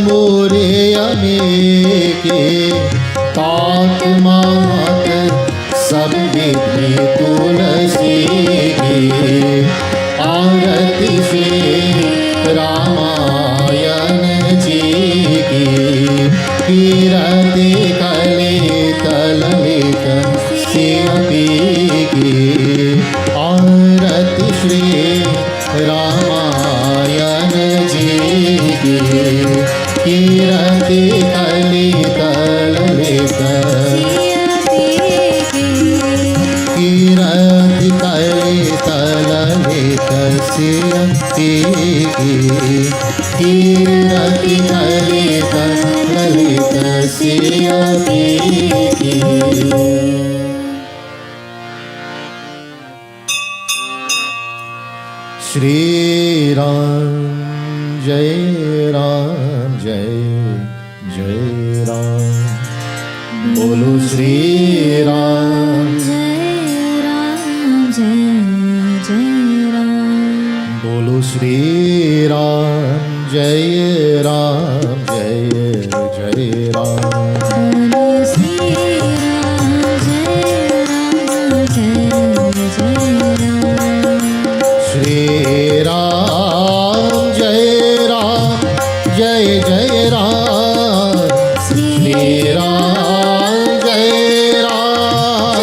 मोरे अमेके तात मात सब विधि तुलसी की आरती श्री रामायण जी की कीरति कलित ललित सिय की आरती श्री रामायण जी की कीरति कलित ललित कीरति कलित ललित सिय की कीरति कलित ललित सिय की श्री राम जय राम जय जय राम बोलो श्री राम जय राम जय जय राम बोलो श्री राम जय राम जय जय राम बोलो श्री राम जय राम जय जय राम श्री राम जय राम जय जय राम श्री राम जय राम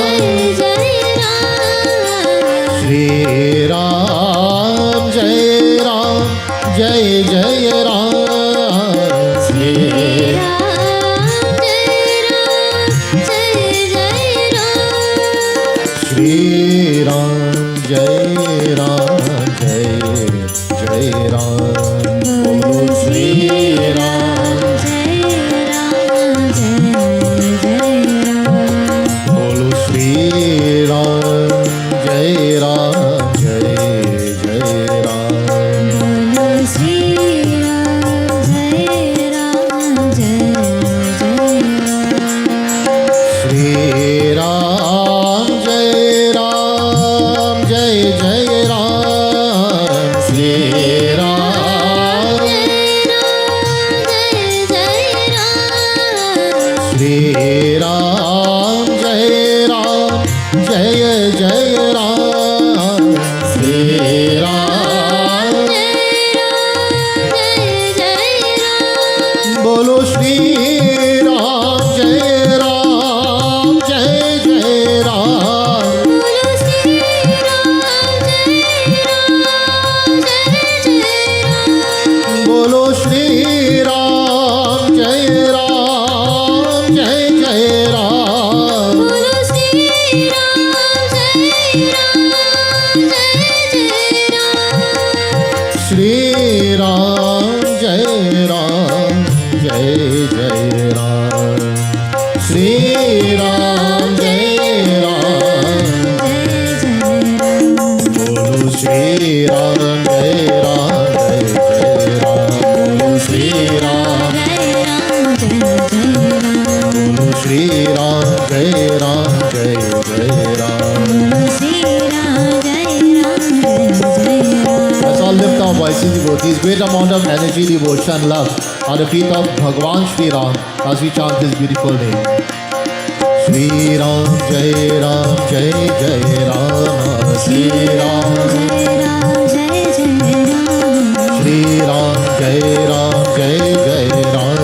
जय जय राम श्री राम बोलो श्री राम जय राम जय जय राम बोलो श्री राम जय राम जय जय राम श्री राम जय राम जय जय राम श्री राम जय राम बोलो श्री राम जय राम जय जय राम बोलो श्री राम बोलो श्री राम जय राम जय जय Ram Let's all lift our voices, devotees. Great amount of energy, devotion, love at the feet of Bhagwan Shri Ram as we chant his beautiful name. Shri Ram, Jai Ram, Jai Jai Ram, Shri Ram, Shri Ram, Jai Ram, Jai Jai Ram,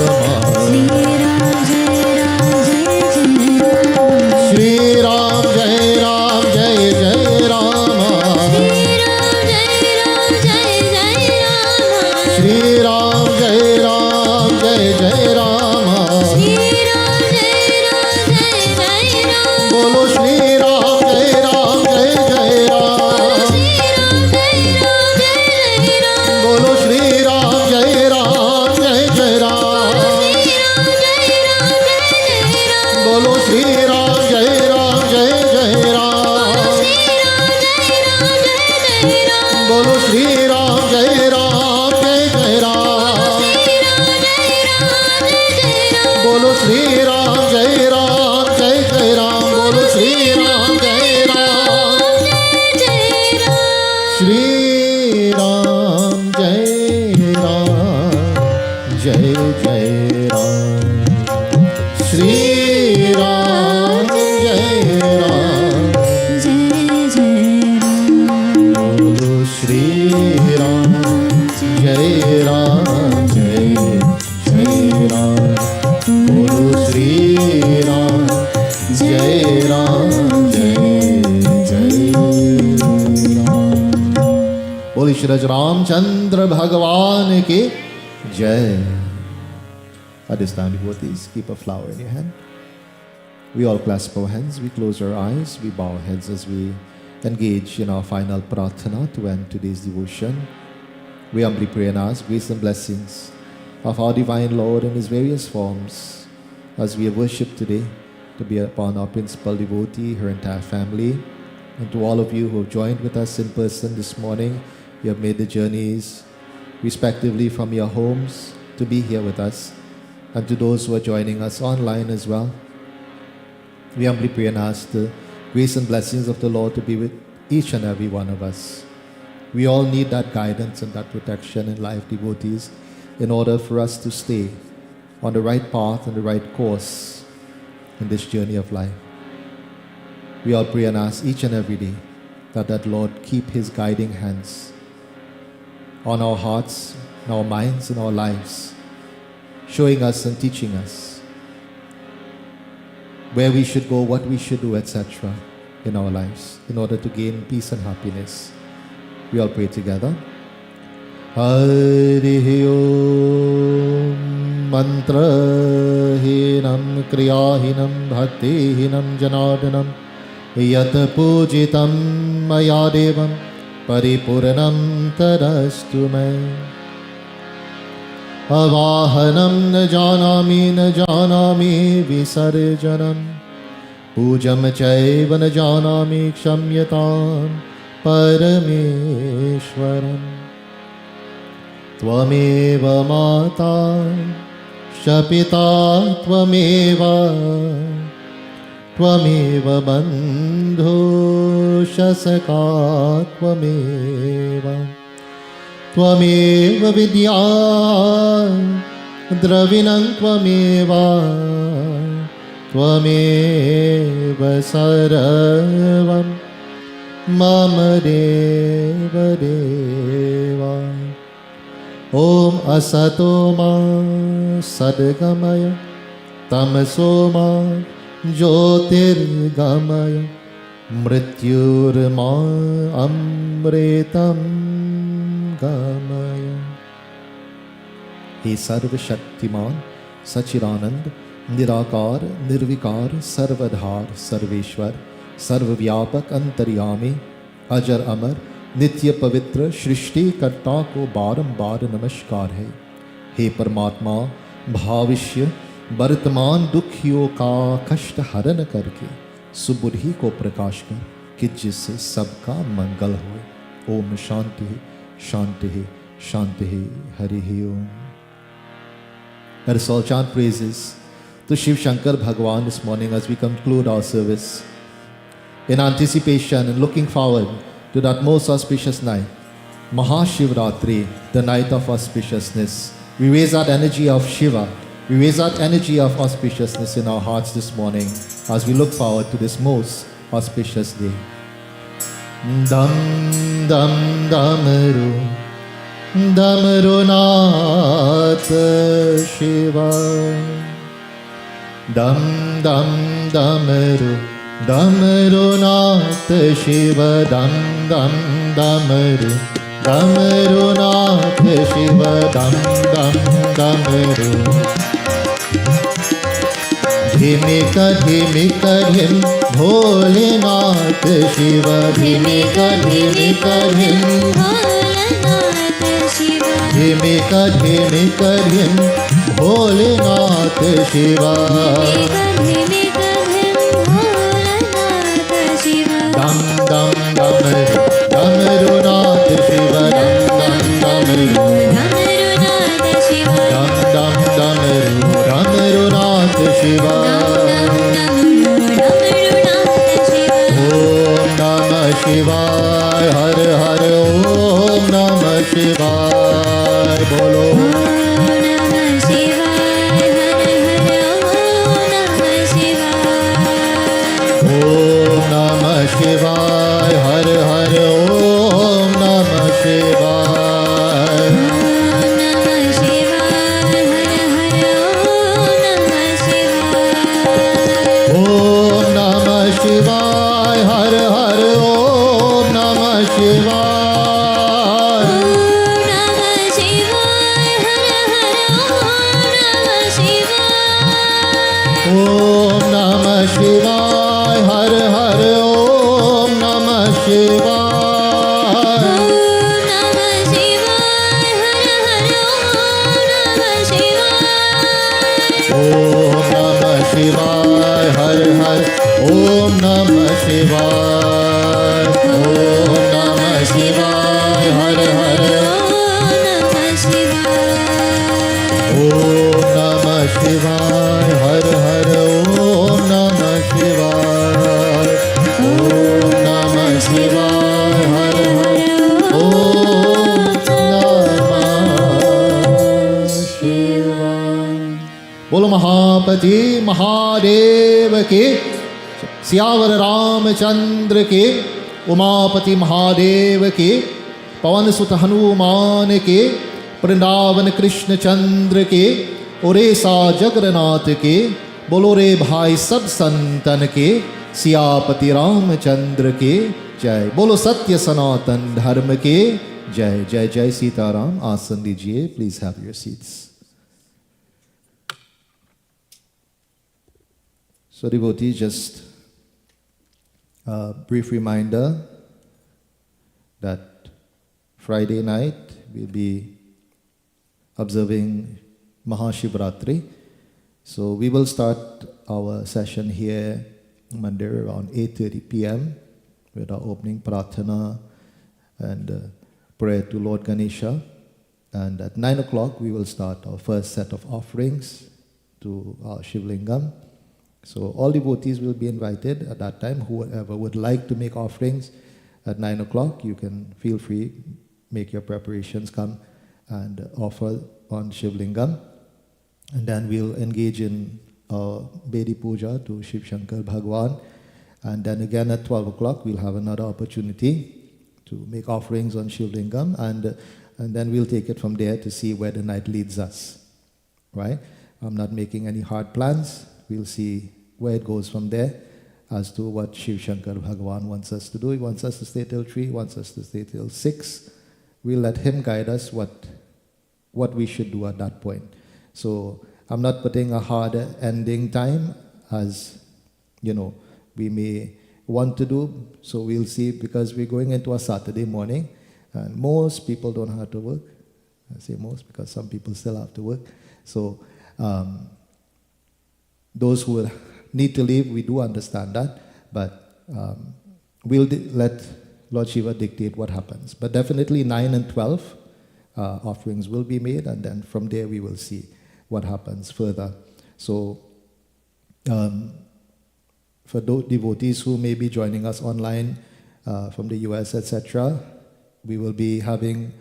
Shri Ram, Jai Ram, Jai Jai Ram. Shri Ram Jai Ram Jai Jai Ram Bolo Shri Ram Jai Ram Jai Jai Ram Bolo Shri Ram Jai Ram Jai Jai Ram Bolo Shri Ram Jai Ram Jai Jai Ram Bolo Shri Ram Jai Ram Jai Jai Ram Bolo Shri Ram Jai Ram Jai Jai Ram Bolo Shri Ram Jai Ram Shri Ram Jai Ram Jai Jai Ram Shri Ram Jai Ram Bolo Shri Ram Jai Ram Jai Jai Ram Bolo Shri Ram Jai Ram Jai Jai Ram Bolo Shri Ramchandra Bhagwan ki Jai. At this time, devotees, keep a flower in your hand. We all clasp our hands, we close our eyes, we bow our heads as we engage in our final pratana to end today's devotion. We humbly pray and ask grace and blessings of our Divine Lord in His various forms as we have worshipped today to be upon our principal devotee, her entire family, and to all of you who have joined with us in person this morning. You have made the journeys respectively from your homes to be here with us, and to those who are joining us online as well. We humbly pray and ask the grace and blessings of the Lord to be with each and every one of us. We all need that guidance and that protection in life, devotees, in order for us to stay on the right path and the right course in this journey of life. We all pray and ask each and every day that Lord keep His guiding hands on our hearts, in our minds, in our lives, showing us and teaching us where we should go, what we should do, etc. in our lives in order to gain peace and happiness. We all pray together. Hari Om Mantrahinam Kriyahinam Bhaktihinam Janardanam Yat Pujitam Maya Devam Paripurnam Tadastu Me Avahanam na janami visarjanam Pujam chaiva na janami kshamyatam parameshwaram Tvameva mata shapita tvameva bandhu shasaka tvameva Tvameva vidya dravinam tvameva त्वमेव सर्वं मम देव देवा ॐ असतो मा सद्गमय तमसो मा ज्योतिर्गमय मृत्युर्मा अमृतं गमय। हे सर्वशक्तिमान सचिदानंद निराकार निर्विकार सर्वधार सर्वेश्वर सर्वव्यापक अंतर्यामी अजर अमर नित्य पवित्र सृष्टिकर्ता को बारंबार नमस्कार है। हे परमात्मा भविष्य वर्तमान दुखियों का कष्ट हरण करके सुबुद्धि को प्रकाश कर कि जिससे सबका मंगल हो। ओम शांति शांति शांति हरि ओम। Let us all chant praises to Shiv Shankar Bhagwan this morning as we conclude our service in anticipation and looking forward to that most auspicious night, Mahashivratri, the night of auspiciousness. We raise that energy of Shiva, we raise that energy of auspiciousness in our hearts this morning as we look forward to this most auspicious day. Dam dam damaru Damaru Nath Shiva Dam dam damaru Damaru Nath Shiva Dam dam damaru Damaru Nath Shiva Dam dam damaru Dhimika dhimika dhim Bholenath Shiva Dhimika dhimika dhim Dhimika dhimika dhim Bholenath Shiva Dam dam damaru Damaru Nath Shiva Dam dam damaru Damaru Nath Shiva Om Namah Shivaya Har Har Om Namah Shivaya Bolo Om Namah Shivaya Har Har Om Namah Shivaya Om Namah Shivaya Har Har Om Namah Shivaya Om Namah Shivaya Har Har Om Namah Shivaya Om Namah Shivaya Har Har Om Namah Shivaya Om Namah Shivaya Har Har Om Namah Shivaya Har Har Om Namah Shivaya Om Namah Shivaya Har Har Om Namah Shivaya बोलो महापति महादेव के सियावर रामचंद्र के उमापति महादेव के पवन सुत हनुमान के वृंदावन कृष्ण चंद्र के ओरेसा जगन्नाथ के बोलो रे भाई सब संतन के सियापति रामचंद्र के जय। बोलो सत्य सनातन धर्म के जय। जय जय सीताराम। आसन लीजिए, please have your seats. So devotees, just a brief reminder that Friday night we'll be observing Mahashivratri. So we will start our session here Monday around 8:30 p.m. with our opening prarthana and prayer to Lord Ganesha. And at 9 o'clock we will start our first set of offerings to our Shivlingam. So all devotees will be invited at that time. Whoever would like to make offerings at 9 o'clock, you can feel free, make your preparations, come and offer on Shivlingam. And then we'll engage in Bedi Puja to Shiv Shankar Bhagwan. And then again at 12 o'clock, we'll have another opportunity to make offerings on Shiv Lingam, and then we'll take it from there to see where the night leads us, right? I'm not making any hard plans. We'll see where it goes from there as to what Shiv Shankar Bhagwan wants us to do. He wants us to stay till 3, wants us to stay till 6. We'll let him guide us what we should do at that point. So I'm not putting a hard ending time as, we may want to do. So we'll see, because we're going into a Saturday morning, and most people don't have to work. I say most because some people still have to work. So those who need to leave, we do understand that, but we'll let Lord Shiva dictate what happens. But definitely 9 and 12 offerings will be made, and then from there we will see what happens further. So for those devotees who may be joining us online from the US, etc., we will be having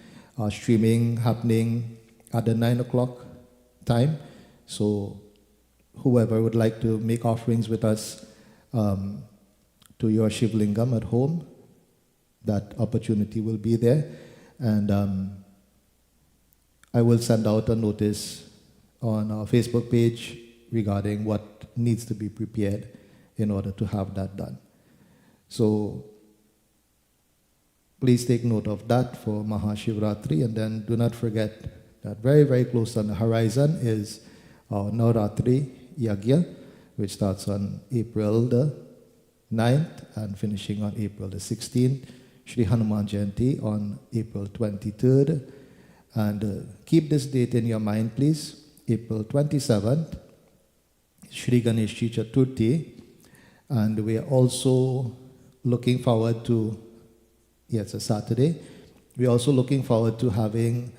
streaming happening at the 9 o'clock time. So whoever would like to make offerings with us to your Shiv Lingam at home, that opportunity will be there. And I will send out a notice on our Facebook page regarding what needs to be prepared in order to have that done. So please take note of that for Mahashivratri, and then do not forget that very, very close on the horizon is our Navratri Yagya, which starts on April the 9th and finishing on April the 16th. Shri Hanuman Jayanti on April 23rd. And keep this date in your mind, please. April 27th, Shri Ganeshi Chaturthi. And we are also looking forward to, it's a Saturday, we're also looking forward to having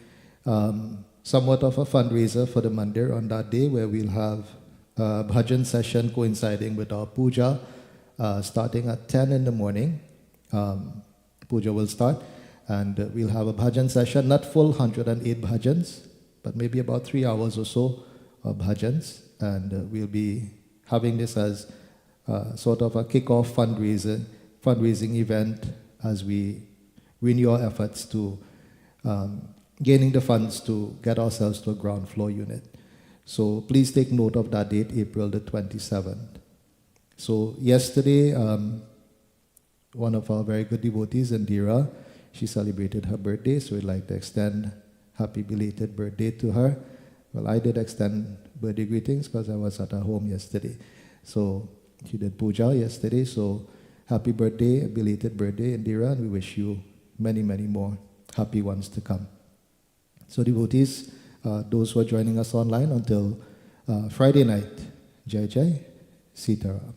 somewhat of a fundraiser for the mandir on that day, where we'll have a bhajan session coinciding with our puja, starting at 10 in the morning. Puja will start, and we'll have a bhajan session, not full 108 bhajans, but maybe about 3 hours or so of bhajans, and we'll be having this as sort of a kick-off fundraising event as we renew our efforts to gaining the funds to get ourselves to a ground floor unit. So please take note of that date, April the 27th. So yesterday, one of our very good devotees, Indira, she celebrated her birthday, so we'd like to extend happy belated birthday to her. Well, I did extend birthday greetings because I was at her home yesterday. So she did puja yesterday, so happy birthday, belated birthday, Indira, and we wish you many, many more happy ones to come. So devotees, those who are joining us online until Friday night, Jai Jai, Sitaram.